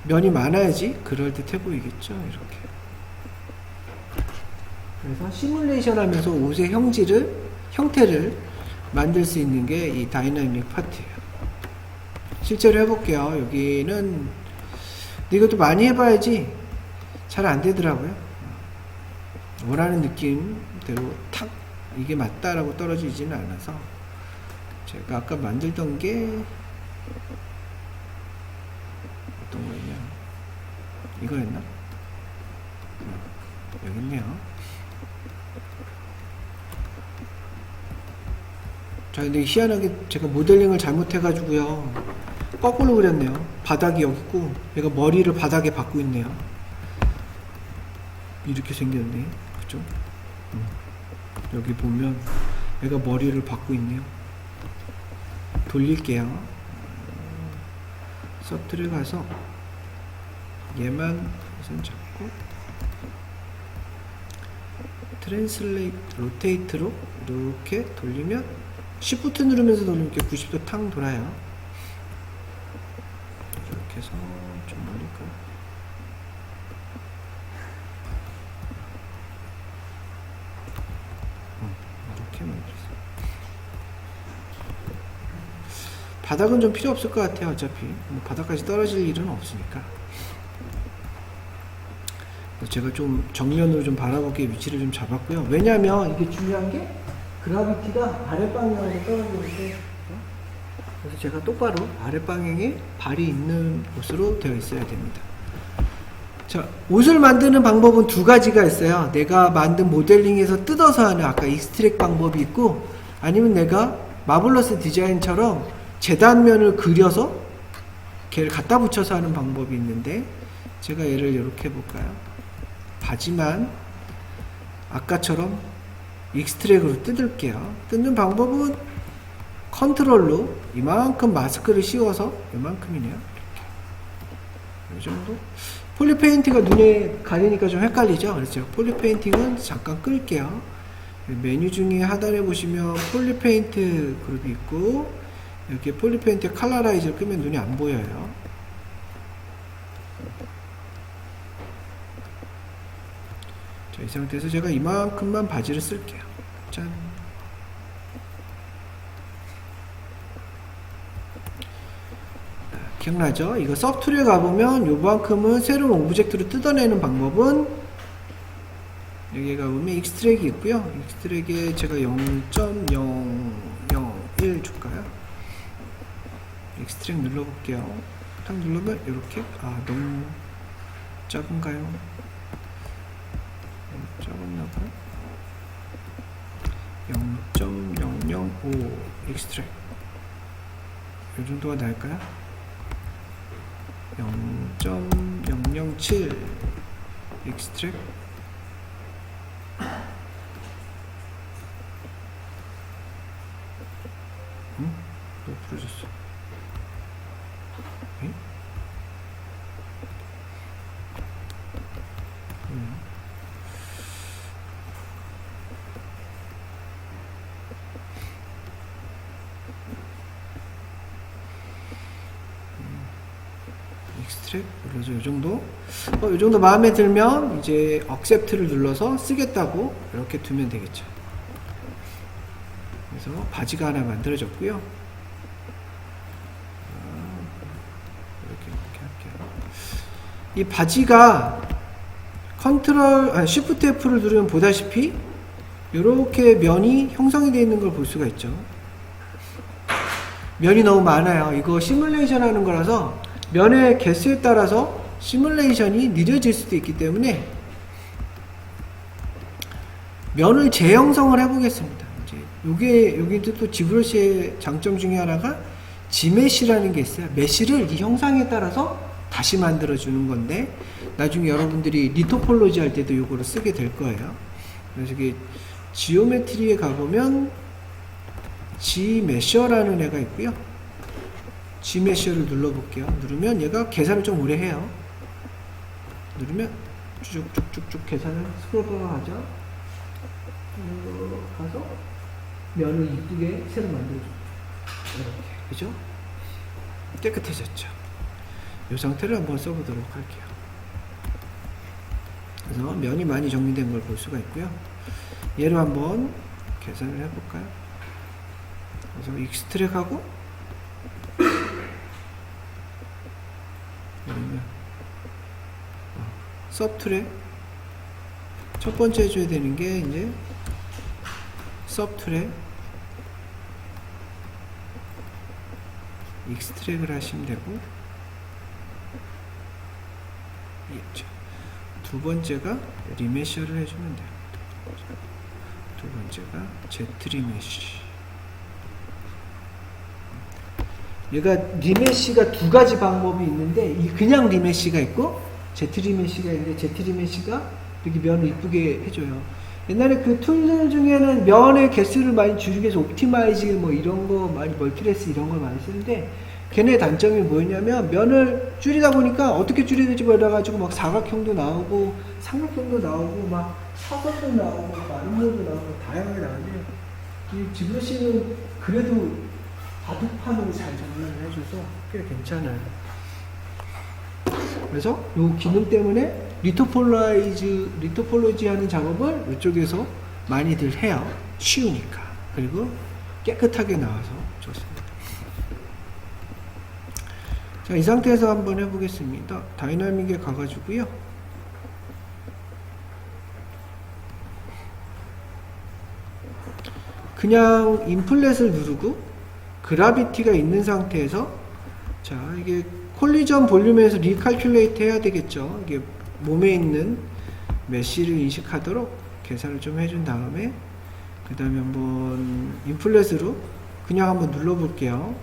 면이 많아야지 그럴듯해 보이겠죠. 이렇게. 그래서 시뮬레이션 하면서 옷의 형태를 만들 수 있는 게 이 다이나믹 파트예요. 실제로 해볼게요. 여기는 근데 이것도 많이 해봐야지 잘 안 되더라고요. 원하는 느낌대로 탁 이게 맞다라고 떨어지지는 않아서 제가 아까 만들던 게 어떤 거였냐, 이거였나? 여기 있네요. 자, 근데 희한하게 제가 모델링을 잘못해가지고요 거꾸로 그렸네요. 바닥이 여기 있고 얘가 머리를 바닥에 박고 있네요. 이렇게 생겼네. 그죠? 여기 보면 얘가 머리를 받고 있네요. 돌릴게요. 서툴에 가서 얘만 우선 잡고 트랜슬레이트 로테이트로 이렇게 돌리면 Shift 누르면서 돌리면 이렇게 90도 탕 돌아요. 이렇게 해서 좀 올릴까요? 이렇게 만들었어요. 바닥은 좀 필요 없을 것 같아요. 어차피 뭐 바닥까지 떨어질 일은 없으니까. 제가 좀 정면으로 좀 바라보기에 위치를 좀 잡았고요. 왜냐하면 이게 중요한 게 그라비티가 아랫방향으로 떨어지는데, 그래서 제가 똑바로 아랫방향에 발이 있는 곳으로 되어 있어야 됩니다. 자, 옷을 만드는 방법은 두 가지가 있어요. 내가 만든 모델링에서 뜯어서 하는 아까 익스트랙 방법이 있고, 아니면 내가 마블러스 디자인처럼 재단면을 그려서 걔를 갖다 붙여서 하는 방법이 있는데, 제가 얘를 이렇게 해볼까요? 바지만 아까처럼 익스트랙으로 뜯을게요. 뜯는 방법은 컨트롤로 이만큼 마스크를 씌워서 이만큼이네요. 이렇게. 이 정도. 폴리페인트가 눈에 가리니까 좀 헷갈리죠? 그렇죠? 폴리페인팅은 잠깐 끌게요. 메뉴 중에 하단에 보시면 폴리페인트 그룹이 있고, 이렇게 폴리페인트 컬러라이저를 끄면 눈이 안 보여요. 자, 이 상태에서 제가 이만큼만 바지를 쓸게요. 짠. 기억나죠? 이거 서브툴에 가보면 요만큼은 새로운 오브젝트로 뜯어내는 방법은 여기 가보면 익스트랙이 있고요. 익스트랙에 제가 0.001 줄까요? 익스트랙 눌러볼게요. 딱 누르면 이렇게, 너무 작은가요? 작았나봐요. 0.005 익스트랙 이 정도가 나을까요? 0.007 익스트랙. 너 부러졌어. 익스트랙 눌러서 이 정도. 이 정도 마음에 들면 이제 accept를 눌러서 쓰겠다고 이렇게 두면 되겠죠. 그래서 바지가 하나 만들어졌고요. 이렇게 할게요. 이 바지가 Shift F를 누르면 보다시피 이렇게 면이 형성이 되어 있는 걸 볼 수가 있죠. 면이 너무 많아요. 이거 시뮬레이션 하는 거라서 면의 개수에 따라서 시뮬레이션이 느려질 수도 있기 때문에 면을 재형성을 해보겠습니다. 이제 요게 또 지브러시의 장점 중에 하나가 지메쉬라는 게 있어요. 메쉬를 이 형상에 따라서 다시 만들어주는 건데, 나중에 여러분들이 리토폴로지 할 때도 요거를 쓰게 될 거예요. 그래서 이게 지오메트리에 가보면 Gmeasure라는 애가 있고요. Gmeasure를 눌러볼게요. 누르면 얘가 계산을 좀 오래 해요. 누르면 쭉쭉쭉쭉 계산을 스크롤바가 가죠. 가서 면을 이쁘게 새로 만들어줍니다. 이렇게, 그죠? 깨끗해졌죠. 이 상태를 한번 써보도록 할게요. 그래서 면이 많이 정리된 걸 볼 수가 있고요. 얘를 한번 계산을 해볼까요? 그래서 익스트랙하고 서브툴에 첫 번째 해줘야 되는 게 이제 서브툴에 익스트랙을 하시면 되고, 두 번째가 리메셔를 해주면 돼요. 두 번째가 Z 리메쉬. 얘가 리메쉬가 두 가지 방법이 있는데, 그냥 리메쉬가 있고 Z 리메쉬가 있는데, Z 리메쉬가 이렇게 면을 이쁘게 해줘요. 옛날에 그 툴들 중에는 면의 개수를 많이 줄이기 위해서 옵티마이즈 뭐 이런 거 많이 멀티레스 이런 걸 많이 쓰는데 걔네 단점이 뭐였냐면 면을 줄이다 보니까 어떻게 줄여야 될지 몰라가지고 막 사각형도 나오고 삼각형도 나오고 막 사선도 나오고 마름모도 나오고 다양하게 나오는데 이 지브러시는 그래도 바둑판으로 잘 정리를 해줘서 꽤 괜찮아요. 그래서 이 기능 때문에 리토폴로지 하는 작업을 이쪽에서 많이들 해요. 쉬우니까. 그리고 깨끗하게 나와서 좋습니다. 자, 이 상태에서 한번 해보겠습니다. 다이나믹에 가가지고요. 그냥 인플렛을 누르고 그라비티가 있는 상태에서 자, 이게 콜리전 볼륨에서 리칼큘레이트 해야 되겠죠. 이게 몸에 있는 메쉬를 인식하도록 계산을 좀 해준 다음에 그 다음에 한번 인플렛으로 그냥 한번 눌러볼게요.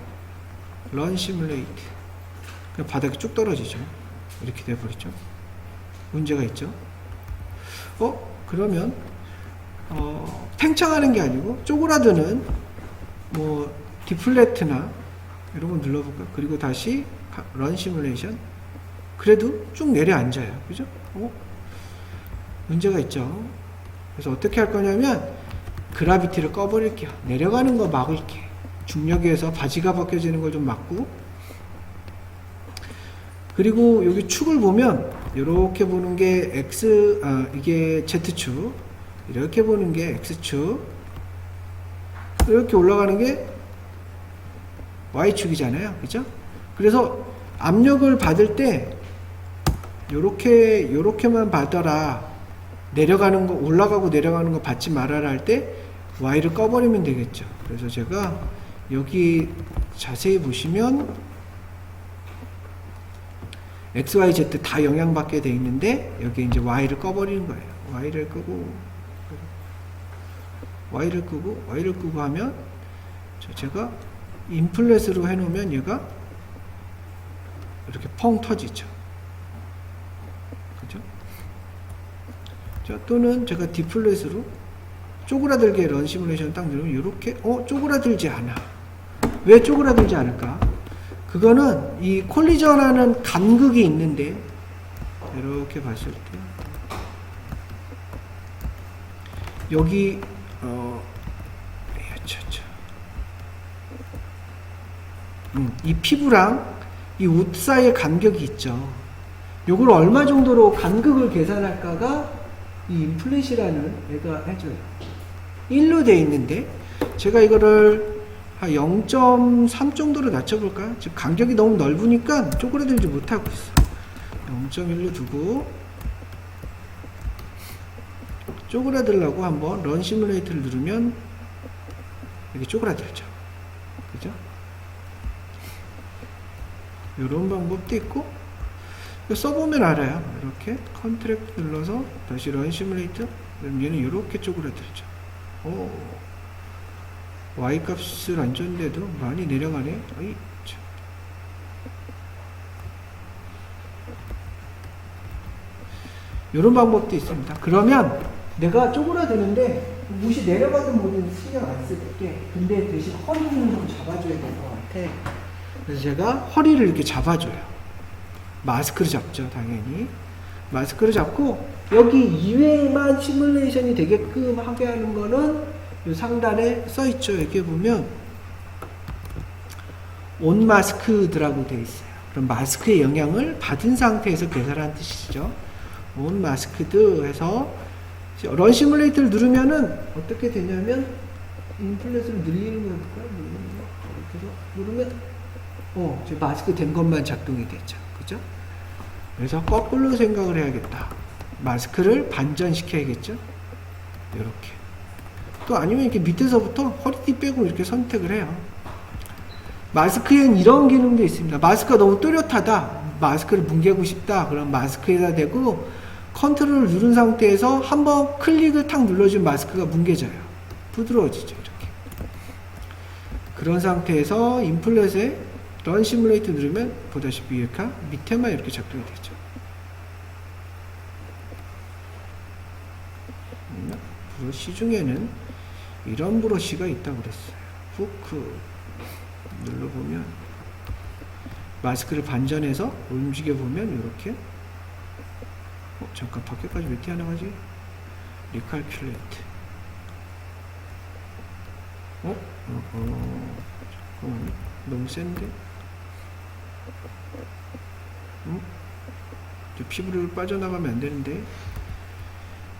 런 시뮬레이트. 그냥 바닥에 쭉 떨어지죠. 이렇게 돼버리죠. 문제가 있죠. 그러면 팽창하는 게 아니고 쪼그라드는 뭐 디플레트나 이런 거 눌러볼까요? 그리고 다시 런 시뮬레이션. 그래도 쭉 내려앉아요. 그죠? 문제가 있죠. 그래서 어떻게 할 거냐면 그라비티를 꺼버릴게요. 내려가는 거 막을게. 중력에서 바지가 벗겨지는 걸 좀 막고, 그리고 여기 축을 보면 이렇게 보는 게 이게 Z축, 이렇게 보는 게 X축, 이렇게 올라가는 게 Y축이잖아요. 그죠? 그래서 압력을 받을 때 요렇게만 받아라. 내려가는 거, 올라가고 내려가는 거 받지 말아라 할 때 Y를 꺼버리면 되겠죠. 그래서 제가 여기 자세히 보시면 X, Y, Z 다 영향받게 돼 있는데 여기 이제 Y를 꺼버리는 거예요. Y를 끄고 하면 제가 인플렛으로 해놓으면 얘가 이렇게 펑 터지죠. 그죠? 자, 또는 제가 디플렛으로 쪼그라들게 런 시뮬레이션 딱 누르면 이렇게 쪼그라들지 않아. 왜 쪼그라들지 않을까? 그거는 이 콜리전하는 간극이 있는데 이렇게 봤을 때 여기 이 피부랑 이 옷 사이의 간격이 있죠. 요걸 얼마 정도로 간극을 계산할까가 이 인플렛이라는 애가 해줘요. 1로 돼 있는데 제가 이거를 한 0.3 정도로 낮춰볼까요? 지금 간격이 너무 넓으니까 쪼그라들지 못하고 있어. 0.1로 두고 쪼그라들려고 한번 런 시뮬레이트를 누르면 이렇게 쪼그라들죠. 그죠? 이런 방법도 있고, 써보면 알아요. 이렇게 컨트랙트 눌러서 다시 런 시뮬레이트, 그럼 얘는 이렇게 쪼그라들죠. Y 값을 안 줬는데도 많이 내려가네. 이런 방법도 있습니다. 그러면 내가 쪼그라드는데 옷이 내려가든 뭐든 신경 안 쓸게. 근데 대신 허리를 좀 잡아줘야 될 것 같아. 그래서 제가 허리를 이렇게 잡아줘요. 마스크를 잡죠, 당연히. 마스크를 잡고 여기 이외에만 시뮬레이션이 되게끔 하게 하는 거는 이 상단에 써있죠. 여기 보면 온 마스크드라고 되어 있어요. 그럼 마스크의 영향을 받은 상태에서 계산하는 뜻이죠. 온 마스크드 해서 런 시뮬레이트를 누르면은 어떻게 되냐면 인플렛을 늘리는 거니까 누르면 지금 마스크 된 것만 작동이 되죠. 그죠? 그래서 거꾸로 생각을 해야겠다. 마스크를 반전시켜야겠죠? 이렇게. 또 아니면 이렇게 밑에서부터 허리띠 빼고 이렇게 선택을 해요. 마스크엔 이런 기능도 있습니다. 마스크가 너무 또렷하다. 마스크를 뭉개고 싶다. 그럼 마스크에다 대고 컨트롤을 누른 상태에서 한번 클릭을 탁 눌러주면 마스크가 뭉개져요. 부드러워지죠. 이렇게. 그런 상태에서 인플렛에 런 시뮬레이트 누르면 보다시피 이렇게 밑에만 이렇게 작동이 되죠. 브러쉬 중에는 이런 브러쉬가 있다고 그랬어요. 후크 눌러보면 마스크를 반전해서 움직여 보면 이렇게 잠깐 밖에까지 왜 튀어나가지? 리칼큘레이트 잠깐만 너무 센데? 피부를 빠져나가면 안 되는데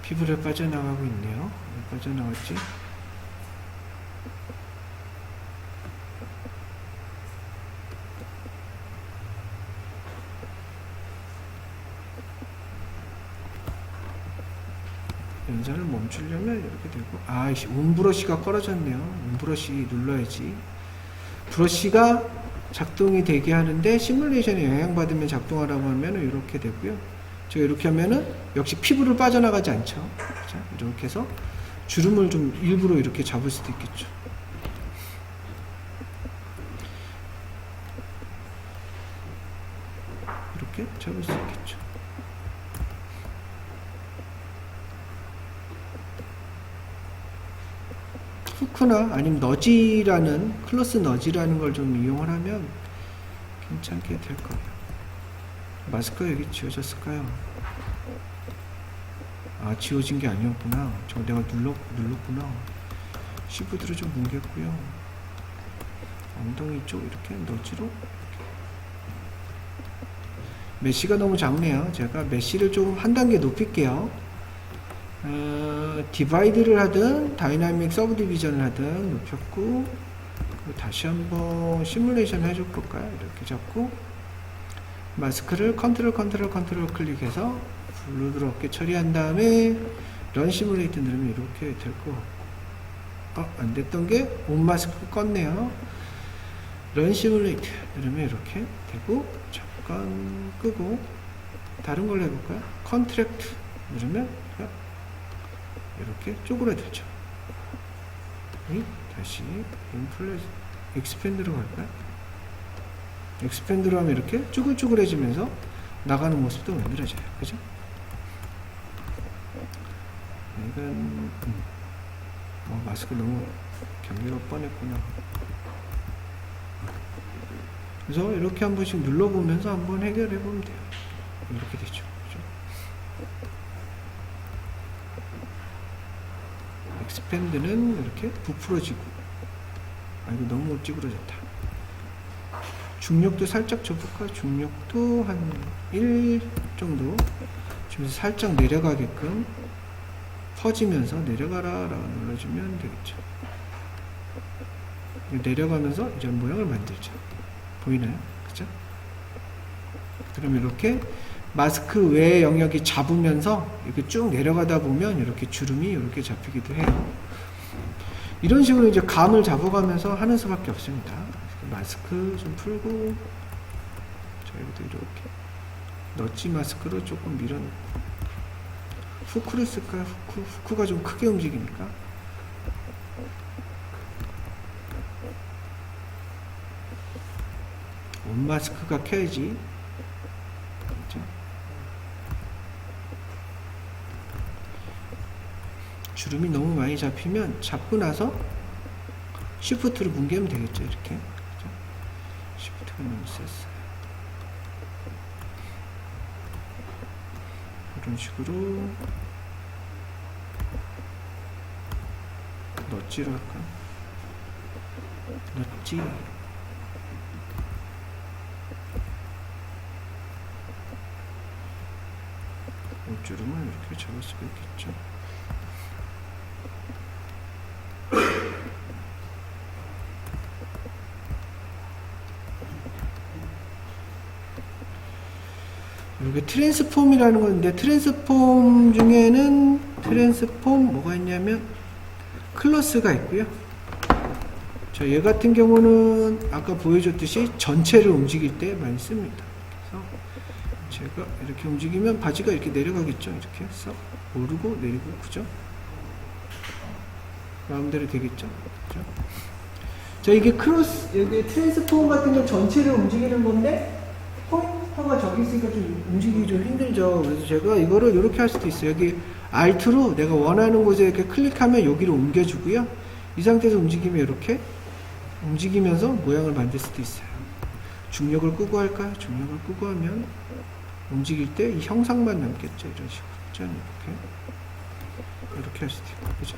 피부를 빠져나가고 있네요. 왜 빠져나갔지? 연산을 멈추려면 이렇게 되고 움브러쉬가 꺼려졌네요. 움브러쉬 눌러야지. 브러쉬가 작동이 되게 하는데 시뮬레이션에 영향받으면 작동하라고 하면 이렇게 되고요. 제가 이렇게 하면은 역시 피부를 빠져나가지 않죠. 자, 이렇게 해서 주름을 좀 일부러 이렇게 잡을 수도 있겠죠. 이렇게 잡을 수 있겠죠. 후크나 아니면 너지라는 클로스 너지라는 걸 좀 이용을 하면 괜찮게 될 거예요. 마스크가 여기 지워졌을까요? 지워진 게 아니었구나. 저 내가 눌렀구나. 시프트를 좀 뭉갰고요. 엉덩이 쪽 이렇게 너지로 메쉬가 너무 작네요. 제가 메쉬를 좀 한 단계 높일게요. 디바이드를 하든 다이나믹 서브 디비전을 하든 높였고 다시 한번 시뮬레이션 해줘 볼까요? 이렇게 잡고 마스크를 컨트롤 클릭해서 부드럽게 처리한 다음에 런 시뮬레이트 누르면 이렇게 될 거. 안 됐던 게 온 마스크 껐네요. 런 시뮬레이트 누르면 이렇게 되고 잠깐 끄고 다른 걸로 해볼까요? 컨트랙트 누르면 이렇게 쪼그라들죠. 다시 인플레 익스펜드로 갈까요? 익스펜드로 하면 이렇게 쭈글쭈글해지면서 나가는 모습도 만들어져요. 그죠? 이건 마스크 너무 경계가 뻔했구나. 그래서 이렇게 한 번씩 눌러보면서 한번 해결해 보면 돼요. 이렇게 되죠. 그죠? 익스펜드는 이렇게 부풀어지고 이거 너무 찌그러졌다. 중력도 살짝 줘볼까? 중력도 한 1 정도 지금 살짝 내려가게끔 퍼지면서 내려가라 라고 눌러주면 되겠죠. 내려가면서 이제 모양을 만들죠. 보이나요? 그죠? 그럼 이렇게 마스크 외의 영역이 잡으면서 이렇게 쭉 내려가다 보면 이렇게 주름이 이렇게 잡히기도 해요. 이런 식으로 이제 감을 잡아가면서 하는 수밖에 없습니다. 마스크 좀 풀고, 자, 여기도 이렇게 너치 마스크로 조금 밀어넣고, 후크를 쓸까요? 후크가 좀 크게 움직이니까. 온 마스크가 켜야지. 그렇죠? 주름이 너무 많이 잡히면 잡고 나서 시프트를 뭉개면 되겠죠. 이렇게. 그렇죠? 시프트가 너무 셌어요. 이런 식으로 넛지로 할까? 넛지. 옷주름을 이렇게 잡을 수가 있겠죠. 이게 트랜스폼이라는 건데, 트랜스폼 중에는 뭐가 있냐면 클로스가 있고요. 자, 얘 같은 경우는 아까 보여줬듯이 전체를 움직일 때 많이 씁니다. 그래서 제가 이렇게 움직이면 바지가 이렇게 내려가겠죠. 이렇게 해서 오르고 내리고, 그죠? 마음대로 되겠죠. 그죠? 자, 이게 여기 트랜스폼 같은 건 전체를 움직이는 건데, 포인터가 저기 있으니까 좀 움직이기 좀 힘들죠. 그래서 제가 이거를 이렇게 할 수도 있어요. 여기 Alt로 내가 원하는 곳에 이렇게 클릭하면 여기로 옮겨주고요. 이 상태에서 움직이면 이렇게 움직이면서 모양을 만들 수도 있어요. 중력을 끄고 할까요? 중력을 끄고 하면 움직일 때 이 형상만 남겠죠. 이런 식으로. 짠, 이렇게 할 수도 있고, 그죠?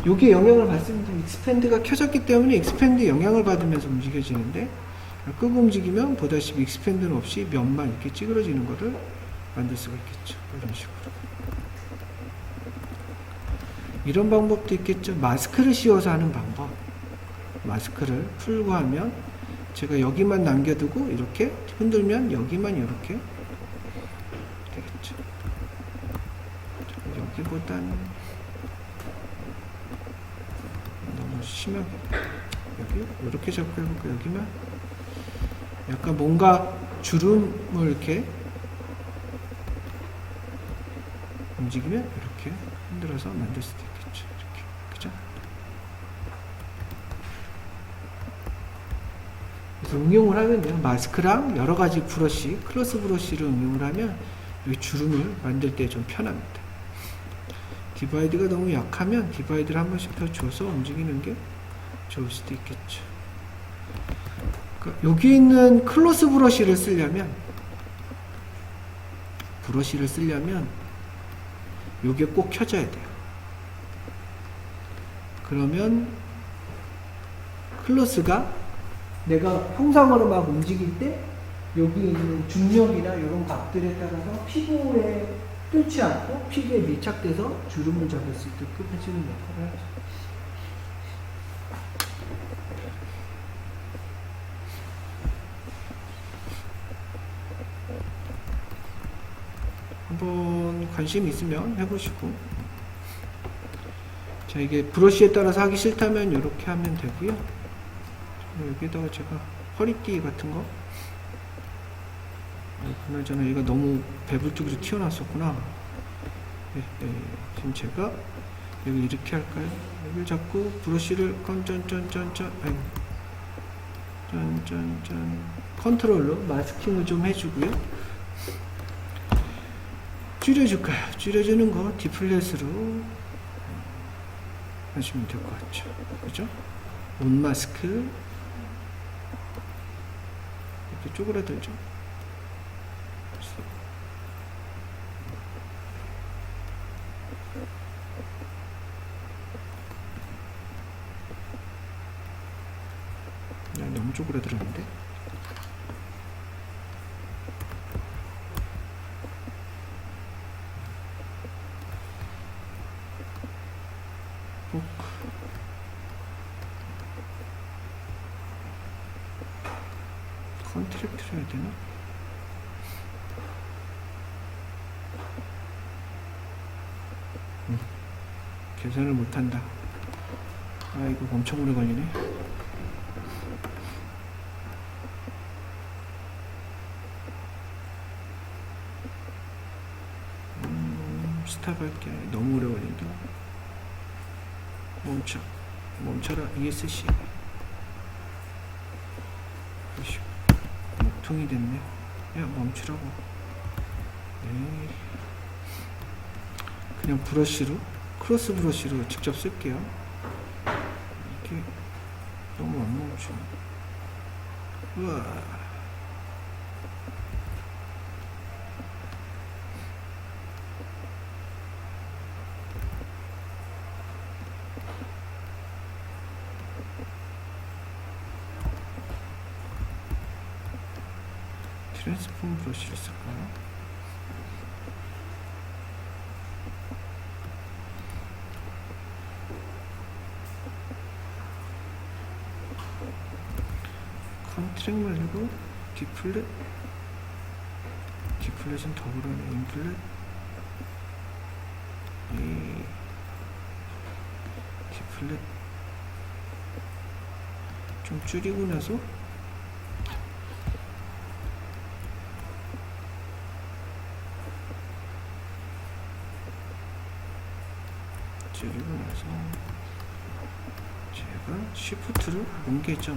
여기에 영향을 받습니다. 익스펜드가 켜졌기 때문에 익스펜드 영향을 받으면서 움직여지는데, 끄고 움직이면 보다시피 익스펜드는 없이 면만 이렇게 찌그러지는 거를 만들 수가 있겠죠. 이런 식으로. 이런 방법도 있겠죠. 마스크를 씌워서 하는 방법. 마스크를 풀고 하면 제가 여기만 남겨두고 이렇게 흔들면 여기만 이렇게 되겠죠. 여기보다는 너무 심하게 여기 이렇게 잡고 해볼까. 여기만 약간 뭔가 주름을 이렇게 움직이면 이렇게 흔들어서 만들 수도 있겠죠. 이렇게. 그죠? 그래서 응용을 하면요. 마스크랑 여러 가지 브러쉬, 클로스 브러쉬를 응용을 하면 이 주름을 만들 때 좀 편합니다. 디바이드가 너무 약하면 디바이드를 한 번씩 더 줘서 움직이는 게 좋을 수도 있겠죠. 그러니까 여기 있는 클로스 브러쉬를 쓰려면 요게 꼭 켜져야 돼요. 그러면 클로스가 내가 형상으로 막 움직일 때 여기 있는 중력이나 이런 각들에 따라서 피부에 뚫지 않고 피부에 밀착돼서 주름을 잡을 수 있게끔 해주는 역할을 하죠. 한번 관심 있으면 해보시고, 자, 이게 브러쉬에 따라서 하기 싫다면 이렇게 하면 되고요. 여기다가 제가 허리띠 같은 거, 그나저나 얘가 너무 배불뚝으로 튀어나왔었구나. 지금 제가 여기 이렇게 할까요? 여기를 잡고 브러쉬를 짠짠짠 컨트롤로 마스킹을 좀 해주고요. 줄여줄까요? 줄여주는 거 디플렛으로 하시면 될 것 같죠. 그죠? 온 마스크 이렇게 쪼그라들죠. 너무 쪼그라들었는데. 컨트랙트를 해야 되나? 계산을 못한다. 아, 이거 엄청 오래 걸리네. 스탑할게. 너무 오래 걸린다. 멈춰라. ESC. 목통이 됐네. 야, 멈추라고. 네. 그냥 브러쉬로, 크로스 브러쉬로 직접 쓸게요. 이게 너무 안 멈춰. 우와. 트랜스폼 브러쉬를 쓸까요? 컨트랙 말고 디플렛? 디플렛은 더 그러네. 인플렛? 디플렛 좀 줄이고 나서 제가 쉬프트를 옮겼죠.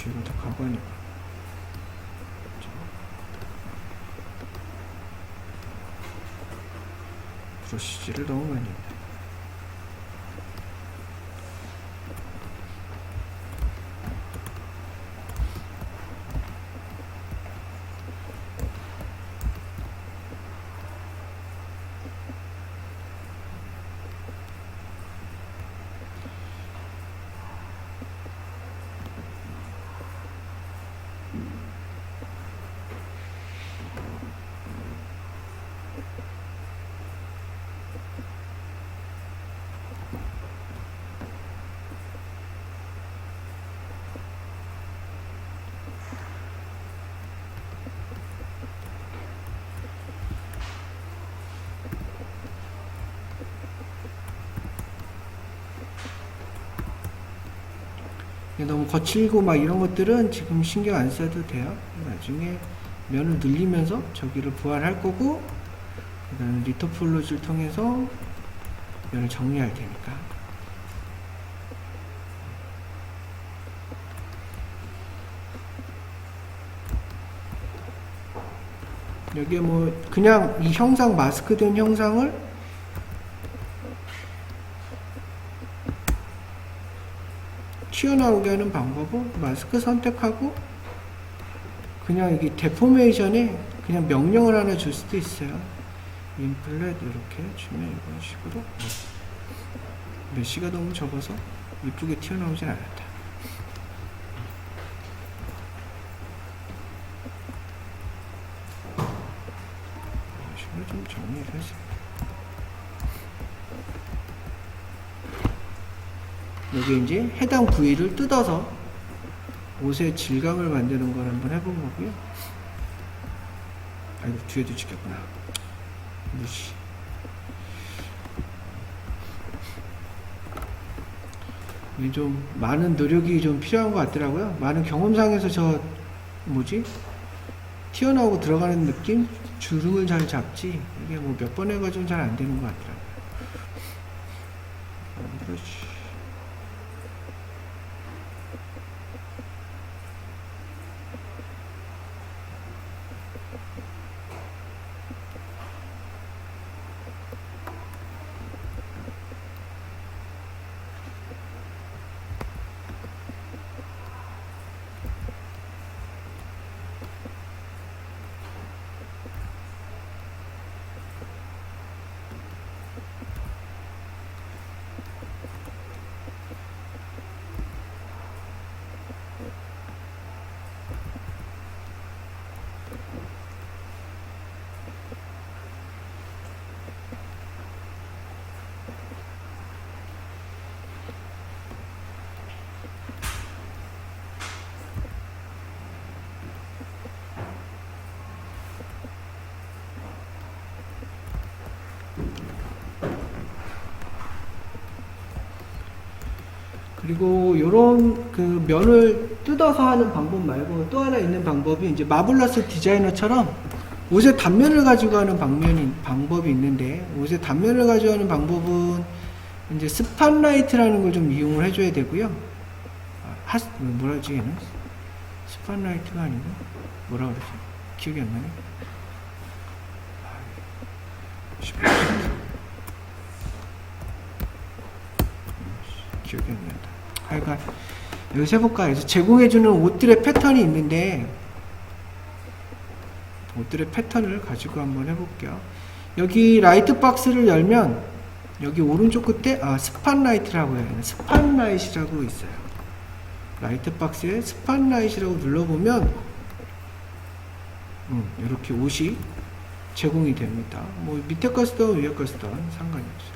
그렇지, 이거 다 가관이야. 브러쉬질을 너무 많이 했네. 너무 거칠고 막 이런 것들은 지금 신경 안 써도 돼요. 나중에 면을 늘리면서 저기를 부활할 거고, 그 다음에 리터폴로즈를 통해서 면을 정리할 테니까. 여기에 뭐 그냥 이 형상, 마스크된 형상을 튀어나오게 하는 방법은 마스크 선택하고 그냥 이게 데포메이션에 그냥 명령을 하나 줄 수도 있어요. 인플렛 이렇게 주면 이런 식으로 메쉬가 너무 적어서 이쁘게 튀어나오진 않았다. 이런 식으로 좀 정리를 했습니다. 여기 이제 해당 부위를 뜯어서 옷의 질감을 만드는 걸 한번 해본 거고요. 아이고, 뒤에도 찍혔구나. 무시. 이게 좀 많은 노력이 좀 필요한 것 같더라고요. 많은 경험상에서 저 뭐지? 튀어나오고 들어가는 느낌? 주름을 잘 잡지. 이게 뭐 몇 번 해가지고는 잘 안 되는 것 같더라고요. 그렇지. 그리고 요런 그 면을 뜯어서 하는 방법 말고 또 하나 있는 방법이 이제 마블러스 디자이너처럼 옷의 단면을 가지고 하는 방법이 있는데, 옷의 단면을 가지고 하는 방법은 이제 스팟라이트라는 걸 좀 이용을 해줘야 되고요. 뭐라 하지 얘는? 스팟라이트가 아니고 뭐라 그러지? 기억이 안 나네. 기억이 안 난다. 하여간 여기서 해볼까요? 제공해주는 옷들의 패턴이 있는데, 옷들의 패턴을 가지고 한번 해볼게요. 여기 라이트 박스를 열면 여기 오른쪽 끝에 스팟라이트라고 해요. 스팟라이트라고 있어요. 라이트 박스에 스팟라이트라고 눌러보면 이렇게 옷이 제공이 됩니다. 뭐 밑에 거 쓰던 위에 거 쓰던 상관이 없어요.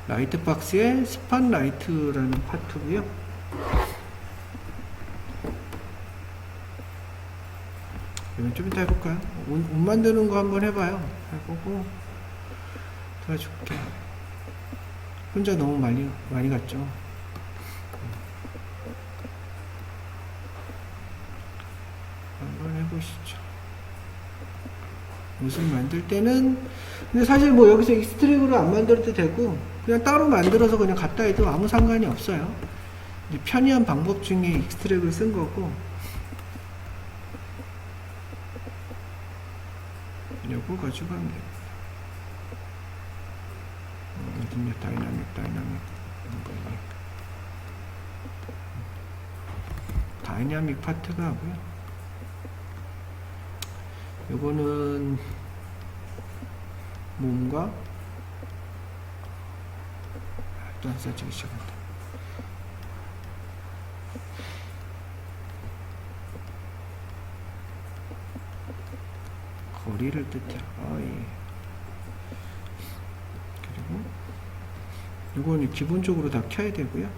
라이트 박스에 스팟라이트라는 파트고요. 이건 좀 이따 해볼까요? 옷 만드는 거 한번 해봐요. 해보고 도와줄게. 혼자 너무 많이 갔죠. 한번 해보시죠. 옷을 만들 때는 근데 사실 뭐 여기서 익스트랙으로 안 만들어도 되고 그냥 따로 만들어서 그냥 갖다 해도 아무 상관이 없어요. 이 편의한 방법 중에 익스트랙을 쓴 거고, 요거 가지고 하면 돼요. 어딨냐, 다이나믹. 다이나믹 파트가 하고요. 요거는 몸과 또 안 써지기 시작한다. 거리를 뜻해요. 예. 그리고 요거는 기본적으로 다 켜야 되고요.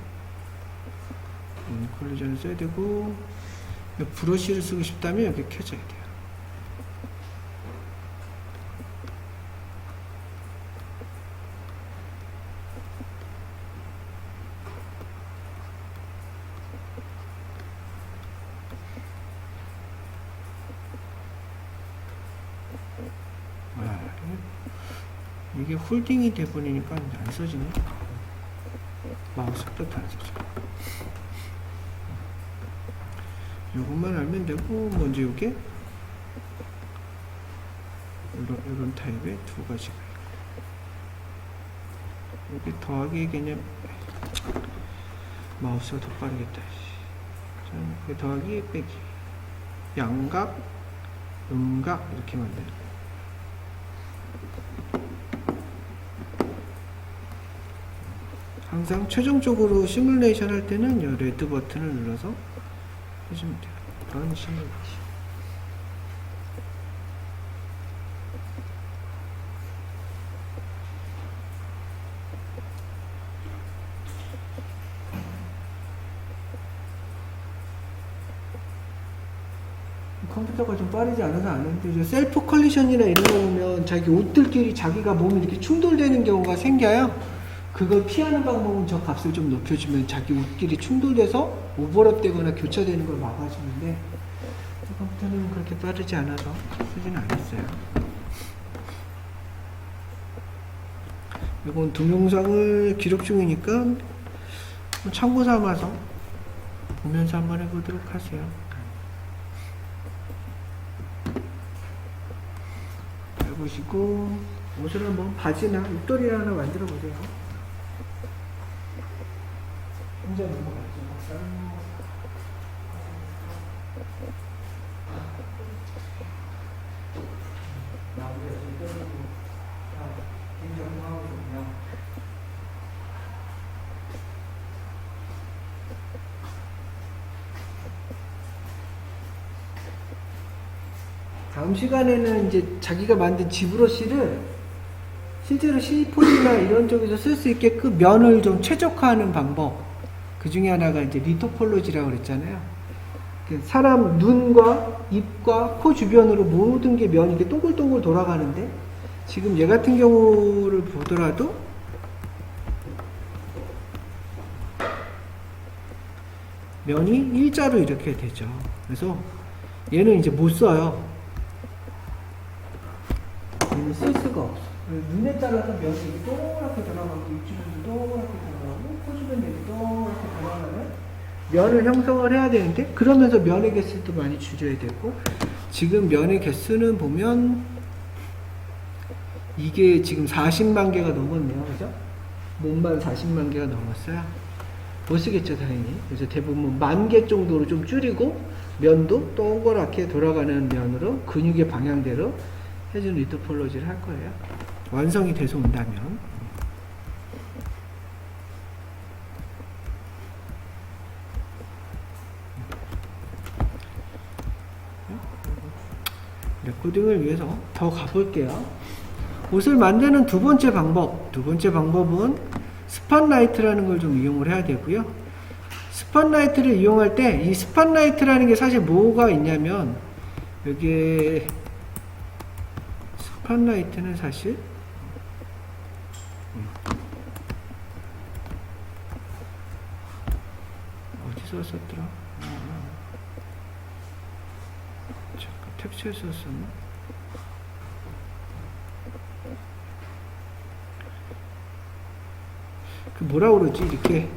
컬리전을 써야 되고, 브러쉬를 쓰고 싶다면 여기 켜져야 돼요. 이게 홀딩이 돼버리니까 안 써지네. 마우스 끝도 안 써져. 요것만 알면 되고, 먼저 요게 이런 타입의 두 가지가 있고, 여기 더하기 개념, 마우스가 더 빠르겠다. 자, 더하기 빼기, 양각, 음각 이렇게 만들어요. 항상 최종적으로 시뮬레이션 할 때는 이 레드 버튼을 눌러서 해주면 돼요. 그런 시뮬레이션. 컴퓨터가 좀 빠르지 않아서 안 했는데, 셀프 컬리션이나 이런 거 보면 자기 옷들끼리 자기가 몸이 이렇게 충돌되는 경우가 생겨요. 그걸 피하는 방법은 저 값을 좀 높여주면 자기 옷끼리 충돌돼서 오버랩 되거나 교차되는 걸 막아주는데, 컴퓨터는 그렇게 빠르지 않아서 쓰지는 않았어요. 이건 동영상을 기록 중이니까 참고 삼아서 보면서 한번 해보도록 하세요. 해보시고, 옷을 한번 바지나 옷걸이 하나 만들어 보세요. 혼자 넘어갔죠. 다음 시간에는 이제 자기가 만든 지브러쉬를 실제로 C4D나 이런 쪽에서 쓸 수 있게끔 면을 좀 최적화하는 방법, 그 중에 하나가 이제 리토폴로지라고 그랬잖아요. 사람 눈과 입과 코 주변으로 모든 게 면이 이렇게 동글동글 돌아가는데, 지금 얘 같은 경우를 보더라도 면이 일자로 이렇게 되죠. 그래서 얘는 이제 못 써요. 얘는 쓸 수가 없어. 눈에 따라서 면이 동그랗게 돌아가고, 입 주변도 동그랗게 돌아가고, 코 주변도 동그랗게 돌아가면 면을 형성을 해야 되는데, 그러면서 면의 개수도 많이 줄여야 되고, 지금 면의 개수는 보면 이게 지금 40만 개가 넘었네요. 그죠? 몸만 40만 개가 넘었어요. 못 쓰겠죠, 당연히. 그래서 대부분 10,000개 정도로 좀 줄이고, 면도 동그랗게 돌아가는 면으로 근육의 방향대로 해주는 리토폴로지를 할 거예요. 완성이 돼서 온다면. 레코딩을 위해서 더 가볼게요. 옷을 만드는 두 번째 방법은 스팟라이트라는 걸 좀 이용을 해야 되고요. 스팟라이트를 이용할 때 이 스팟라이트라는 게 사실 뭐가 있냐면, 여기에 스팟라이트는 사실 어디서 썼더라? 텍스트에서 썼나? 그 뭐라 그러지? 이렇게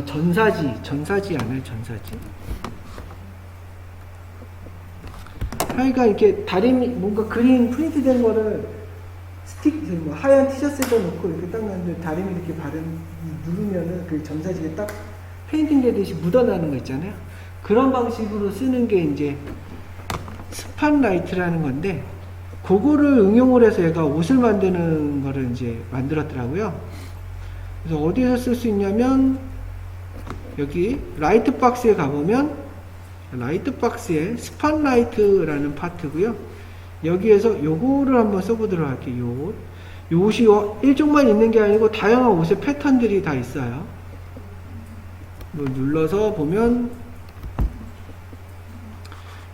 전사지 아니에요, 전사지. 하여간 이렇게 다리미, 뭔가 그림 프린트 된 거를 뭐 하얀 티셔츠에다 놓고 이렇게 딱 놨는데 다리미 이렇게 누르면은 그 전사지에 딱 페인팅 되듯이 묻어나는 거 있잖아요. 그런 방식으로 쓰는 게 이제 스팟라이트라는 건데, 그거를 응용을 해서 얘가 옷을 만드는 거를 이제 만들었더라고요. 그래서 어디에서 쓸 수 있냐면, 여기 라이트 박스에 가보면, 라이트 박스에 스팟라이트라는 파트고요. 여기에서 요거를 한번 써보도록 할게요. 요 옷이 일종만 있는 게 아니고 다양한 옷의 패턴들이 다 있어요. 눌러서 보면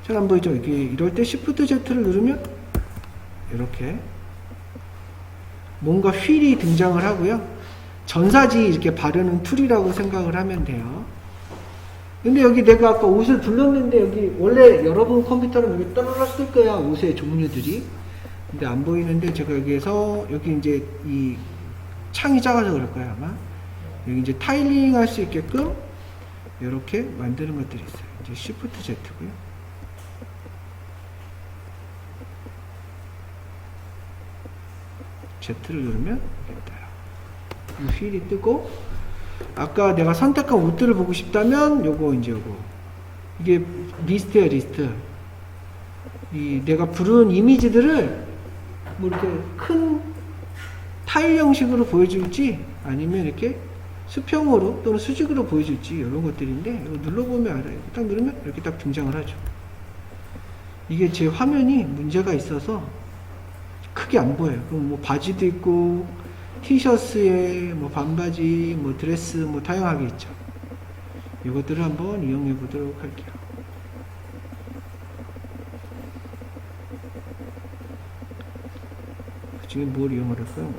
잘 안 보이죠? 이럴 때 Shift Z를 누르면 이렇게 뭔가 휠이 등장을 하고요. 전사지 이렇게 바르는 툴이라고 생각을 하면 돼요. 근데 여기 내가 아까 옷을 불렀는데 여기 원래 여러분 컴퓨터는 여기 떨어졌 쓸 거야, 옷의 종류들이. 근데 안 보이는데 제가 여기에서 여기 이제 이 창이 작아서 그럴 거야 아마. 여기 이제 타일링 할 수 있게끔 이렇게 만드는 것들이 있어요. 이제 Shift Z고요. Z를 누르면 이렇게 떠요. 이 휠이 뜨고, 아까 내가 선택한 옷들을 보고 싶다면 요거 이제 요거 이게 리스트야, 리스트. 이 내가 부른 이미지들을 뭐 이렇게 큰 타일 형식으로 보여줄지 아니면 이렇게 수평으로 또는 수직으로 보여줄지 이런 것들인데, 이거 눌러보면 알아요. 딱 누르면 이렇게 딱 등장을 하죠. 이게 제 화면이 문제가 있어서 크게 안 보여요. 그럼 뭐 바지도 있고 티셔츠에 뭐 반바지, 뭐 드레스, 뭐 다양하게 있죠. 이것들을 한번 이용해 보도록 할게요. 그 중에 뭘 이용을 할까요?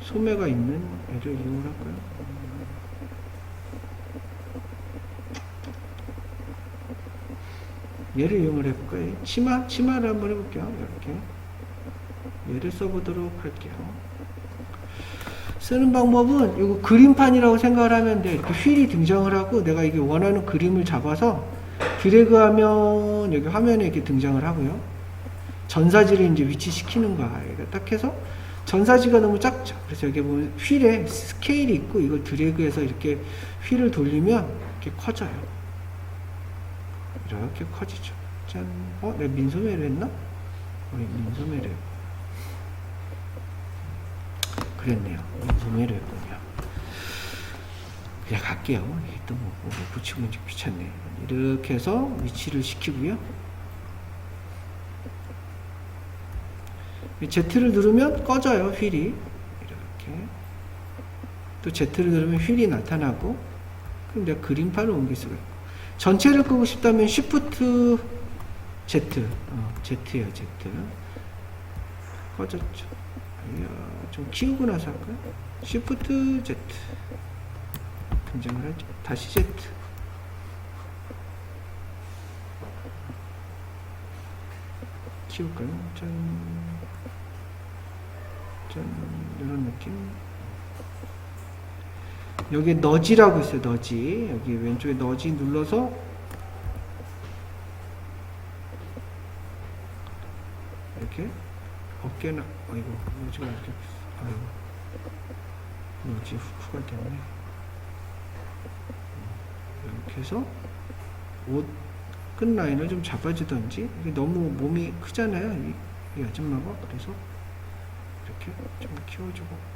소매가 있는 애를 이용을 할까요? 얘를 이용을 해볼까요? 치마를 한번 해볼게요. 이렇게 얘를 써보도록 할게요. 쓰는 방법은 이거 그림판이라고 생각을 하면 돼. 이렇게 휠이 등장을 하고 내가 이게 원하는 그림을 잡아서 드래그하면 여기 화면에 이렇게 등장을 하고요. 전사지를 이제 위치시키는 거야. 딱 해서 전사지가 너무 작죠. 그래서 여기 보면 휠에 스케일이 있고 이걸 드래그해서 이렇게 휠을 돌리면 이렇게 커져요. 이렇게 커지죠. 짠. 내가 민소매를 했나? 민소매를 그랬네요. 민소매를 했군요. 그냥 갈게요. 또 뭐 붙이고 이제 귀찮네. 이렇게 해서 위치를 시키고요. Z를 누르면 꺼져요, 휠이. 이렇게. 또 Z를 누르면 휠이 나타나고, 그럼 내가 그림판을 옮길 수가 있고. 전체를 끄고 싶다면 Shift Z. Z예요, Z. 꺼졌죠. 이야, 좀 키우고 나서 할까요? Shift Z. 등장을 하죠. 다시 Z. 키울까요? 짠. 짠. 이런 느낌. 여기에 너지라고 있어요. 너지. 여기 왼쪽에 너지 눌러서 이렇게 어깨나 아이고 너지가 이렇게 아이고 너지 후가 됐네. 이렇게 해서 옷 끝라인을 좀 잡아주던지. 이게 너무 몸이 크잖아요. 이 아줌마가. 그래서 이렇게 좀 키워주고.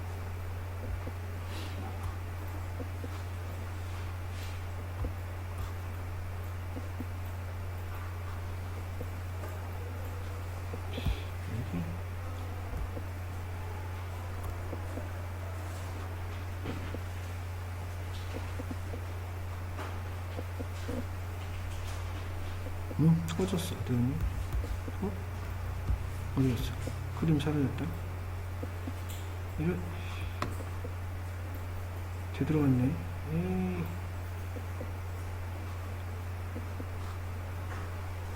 꺼졌어. 어디 갔니? 어디 갔어? 그림 사라졌다. 이런. 제대로 갔네. 에이.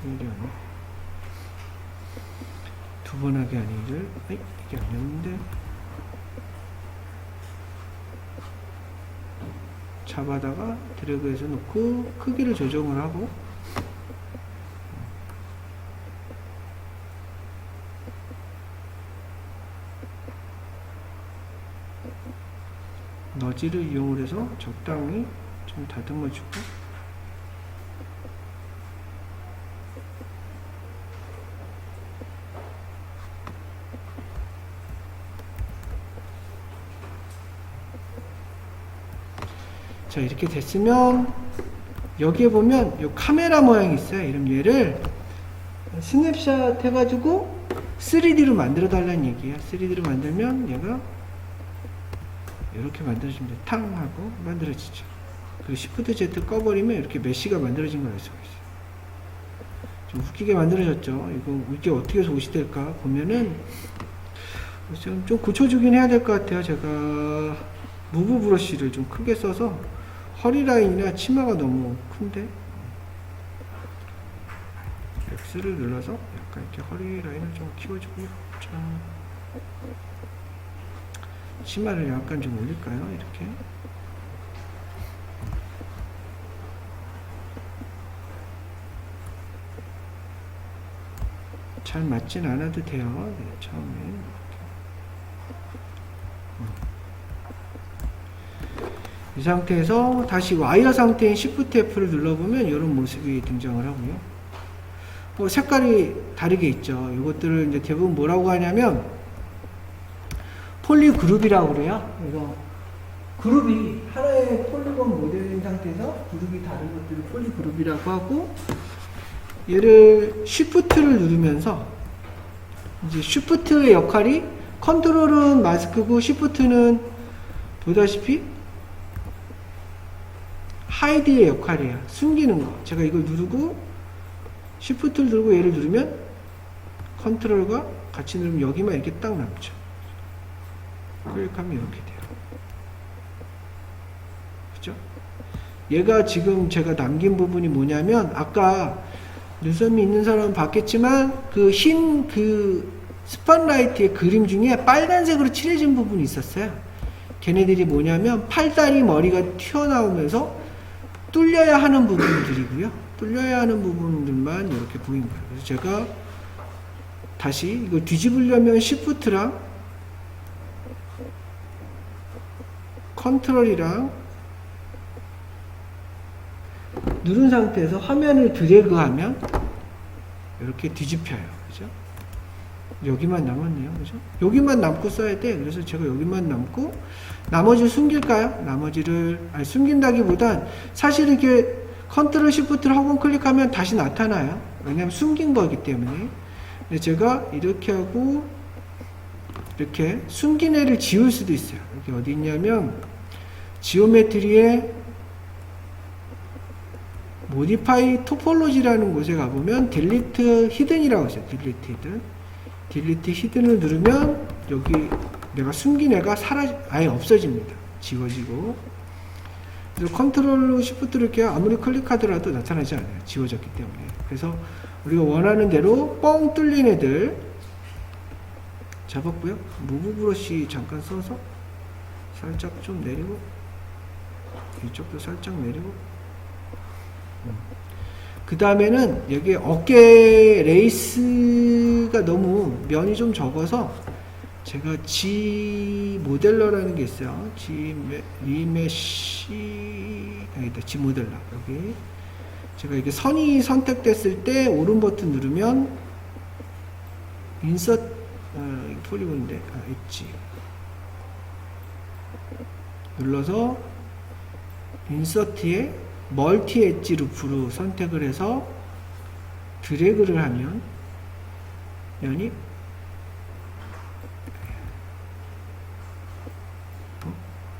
이리 왔네. 두 번 하게 아니길. 이게 아니었는데. 잡아다가 드래그해서 놓고 크기를 조정을 하고 너지를 이용을 해서 적당히 좀 다듬어주고 자, 이렇게 됐으면 여기에 보면 요 카메라 모양이 있어요. 이름 얘를 스냅샷 해가지고 3D로 만들어 달라는 얘기예요. 3D로 만들면 얘가 이렇게 만들어지면 돼. 탕 하고 만들어지죠. 그리고 Shift Z 꺼버리면 이렇게 메쉬가 만들어진 걸 알 수가 있어요. 좀 웃기게 만들어졌죠. 이게 어떻게 소시될까 보면은 좀 고쳐주긴 해야 될 것 같아요. 제가 무브 브러쉬를 좀 크게 써서 허리 라인이나 치마가 너무 큰데 X를 눌러서 약간 이렇게 허리 라인을 좀 키워주고요. 치마를 약간 좀 올릴까요? 이렇게 잘 맞진 않아도 돼요. 네, 처음에 이 상태에서 다시 와이어 상태인 Shift F를 눌러보면 이런 모습이 등장을 하고요. 색깔이 다르게 있죠. 이것들을 이제 대부분 뭐라고 하냐면 폴리그룹이라고 그래요. 그래서 그룹이 하나의 폴리곤 모델인 상태에서 그룹이 다른 것들을 폴리그룹이라고 하고, 얘를 Shift를 누르면서 이제 Shift의 역할이, 컨트롤은 마스크고 Shift는 보다시피 하이드의 역할이에요. 숨기는 거. 제가 이걸 누르고 Shift를 누르고 얘를 누르면 컨트롤과 같이 누르면 여기만 이렇게 딱 남죠. 클릭하면 이렇게 돼요. 그죠? 얘가 지금 제가 남긴 부분이 뭐냐면, 아까 눈썹이 있는 사람은 봤겠지만 그 흰 스팟라이트의 그림 중에 빨간색으로 칠해진 부분이 있었어요. 걔네들이 뭐냐면 팔다리 머리가 튀어나오면서 뚫려야 하는 부분들이고요. 뚫려야 하는 부분들만 이렇게 보인 거예요. 그래서 제가 다시 이걸 뒤집으려면 Shift랑 컨트롤이랑 누른 상태에서 화면을 드래그하면 이렇게 뒤집혀요. 그죠? 여기만 남았네요. 그죠? 여기만 남고 써야 돼. 그래서 제가 여기만 남고 나머지를 숨길까요? 나머지를, 아니, 숨긴다기보단 사실 이렇게 컨트롤 시프트를 하고 클릭하면 다시 나타나요. 왜냐면 숨긴 거기 때문에. 근데 제가 이렇게 하고 이렇게 숨긴 애를 지울 수도 있어요. 여기 어디 있냐면 지오메트리에 모디파이 토폴로지라는 곳에 가보면 딜리트 히든이라고 있어요. 딜리트 히든. 딜리트 히든을 누르면 여기 내가 숨긴 애가 아예 없어집니다. 지워지고. 그래서 컨트롤로 시프트를 이렇게 아무리 클릭하더라도 나타나지 않아요. 지워졌기 때문에. 그래서 우리가 원하는 대로 뻥 뚫린 애들 잡았고요. 무브 브러쉬 잠깐 써서 살짝 좀 내리고, 이쪽도 살짝 내리고, 그 다음에는 여기 어깨 레이스가 너무 면이 좀 적어서 제가 G 모델러라는 게 있어요. G 리메시, 여기다 G 모델러. 여기 제가 이게 선이 선택됐을 때 오른 버튼 누르면 인서트, 폴리곤인데, 엣지 눌러서 인서트에 멀티 엣지 루프로 선택을 해서 드래그를 하면 면이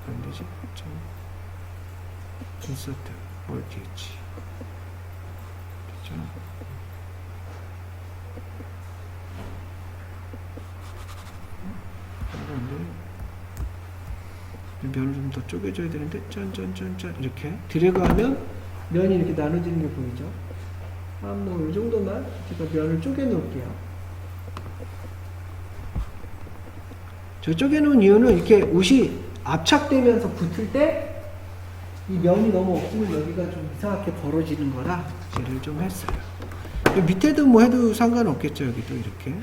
안 되지? 인서트 멀티 엣지 됐죠? 안 돼. 면을 좀 더 쪼개줘야 되는데, 짠짠짠짠 이렇게 드래그하면 면이 이렇게 나눠지는 게 보이죠? 뭐 이 정도만 제가 면을 쪼개 놓을게요. 저 쪼개 놓은 이유는 이렇게 옷이 압착되면서 붙을 때 이 면이 너무 없으면 여기가 좀 이상하게 벌어지는 거라 쟤를 좀 했어요. 밑에도 뭐 해도 상관없겠죠. 여기도 이렇게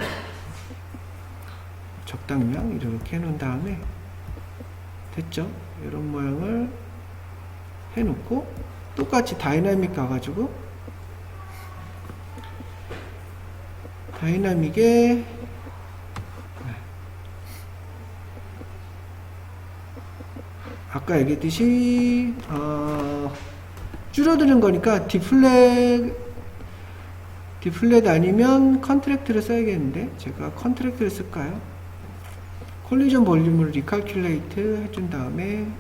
적당량 이렇게 해놓은 다음에 됐죠. 이런 모양을 해놓고 똑같이 다이나믹 가가지고 다이나믹에 아까 얘기했듯이 줄어드는 거니까 디플렛 아니면 컨트랙트를 써야겠는데 제가 컨트랙트를 쓸까요? 콜리전 볼륨을 리칼큘레이트 해준 다음에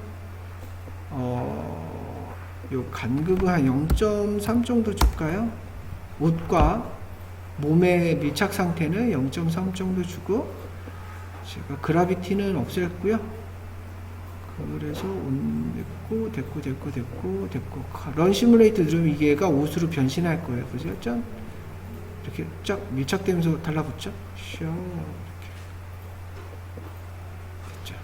요 간극을 한 0.3 정도 줄까요? 옷과 몸의 밀착 상태는 0.3 정도 주고 제가 그라비티는 없앴고요. 그래서 됐고 런 시뮬레이터 누르면 이게가 옷으로 변신할 거예요. 그죠? 이렇게 쫙 밀착되면서 달라붙죠? 슈 이렇게 됐죠.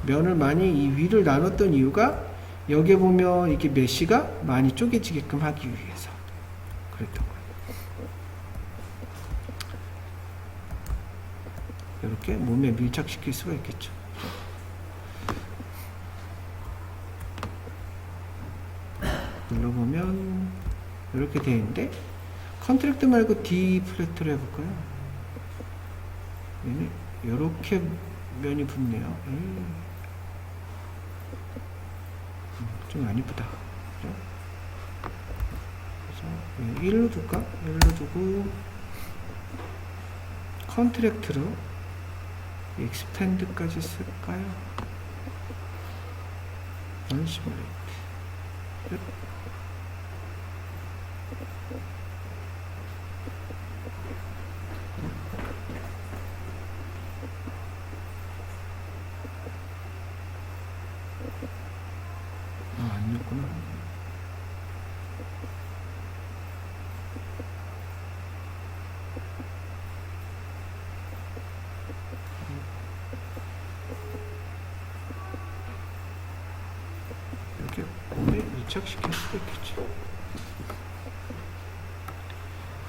면을 많이 이 위를 나눴던 이유가 여기에 보면 이렇게 메쉬가 많이 쪼개지게끔 하기 위해서 그랬던 거예요. 이렇게 몸에 밀착시킬 수가 있겠죠. 눌러보면 이렇게 되어 있는데 컨트랙트 말고 D 플랫으로 해볼까요? 얘는 이렇게 면이 붙네요. 좀 안 이쁘다. 그래서 1로 둘까? 1로 두고 컨트랙트로 익스펜드까지 쓸까요? 원시뮬레이트 안 넣었구나. 이렇게 몸에 밀착시킬 수도 있겠죠.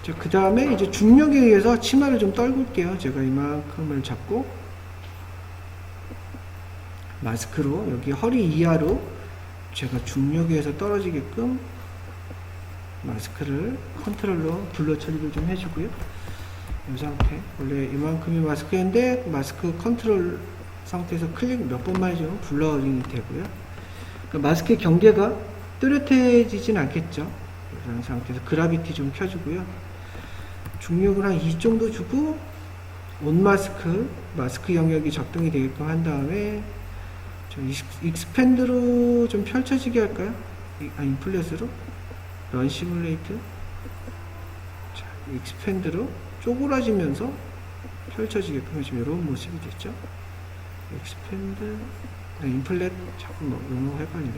자, 그 다음에 이제 중력에 의해서 치마를 좀 떨굴게요. 제가 이만큼을 잡고 마스크로 여기 허리 이하로 제가 중력에 의해서 떨어지게끔 마스크를 컨트롤러 블러 처리를 좀 해주고요. 이 상태 원래 이만큼이 마스크인데 마스크 컨트롤 상태에서 클릭 몇 번만 해주면 블러링이 되고요. 그러니까 마스크의 경계가 뚜렷해지진 않겠죠. 이런 상태에서 그라비티 좀 켜주고요. 중력을 한 2 정도 주고 온 마스크 영역이 적당히 되게끔 한 다음에 좀 익스펜드로 좀 펼쳐지게 할까요? 인플렛으로 런 시뮬레이트. 자, 익스펜드로 쪼그라지면서 펼쳐지게끔 지금 이런 모습이 됐죠. 익스펜드, 인플렛 자꾸 뭐 용어 헷갈리네.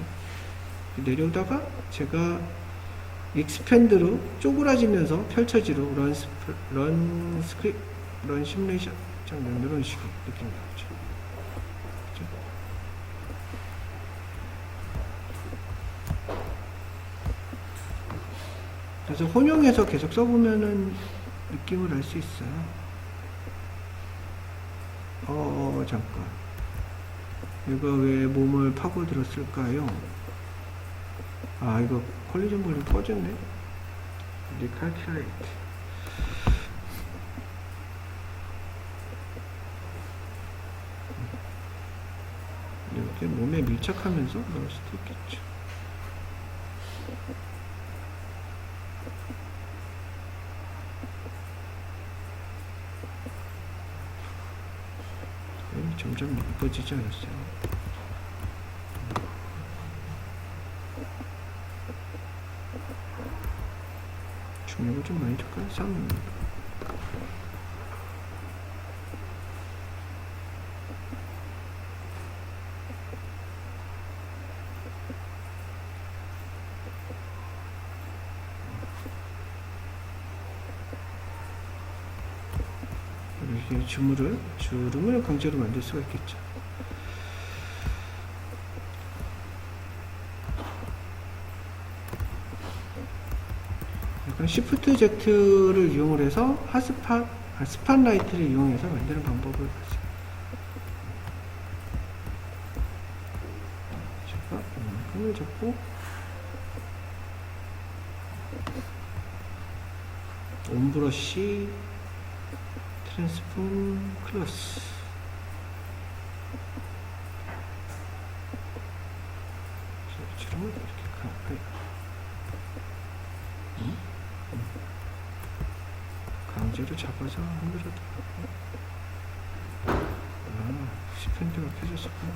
내려오다가 제가 익스펜드로 쪼그라지면서 펼쳐지로 런 시뮬레이션 장면 이런 식의 느낌이 나오죠. 그렇죠? 그래서 혼용해서 계속 써보면은 느낌을 알 수 있어요. 잠깐. 얘가 왜 몸을 파고들었을까요? 아, 이거 콜리전 볼륨 꺼졌네. 리칼큘레이트. 이렇게 몸에 밀착하면서 넣을 수도 있겠죠. 점점 이뻐지지 않았어요? 중력을 좀 많이 줄까요? 3. 이렇게 주름을 강제로 만들 수가 있겠죠. 약간 시프트 Z를 이용을 해서 스팟 라이트를 이용해서 만드는 방법을 봤어요. 제가 이만큼을 잡고 온브러쉬 트랜스폼 클러스 주름을 이렇게 가까이 강제로 잡아서 흔들어도 시펜드가 펴졌었구나.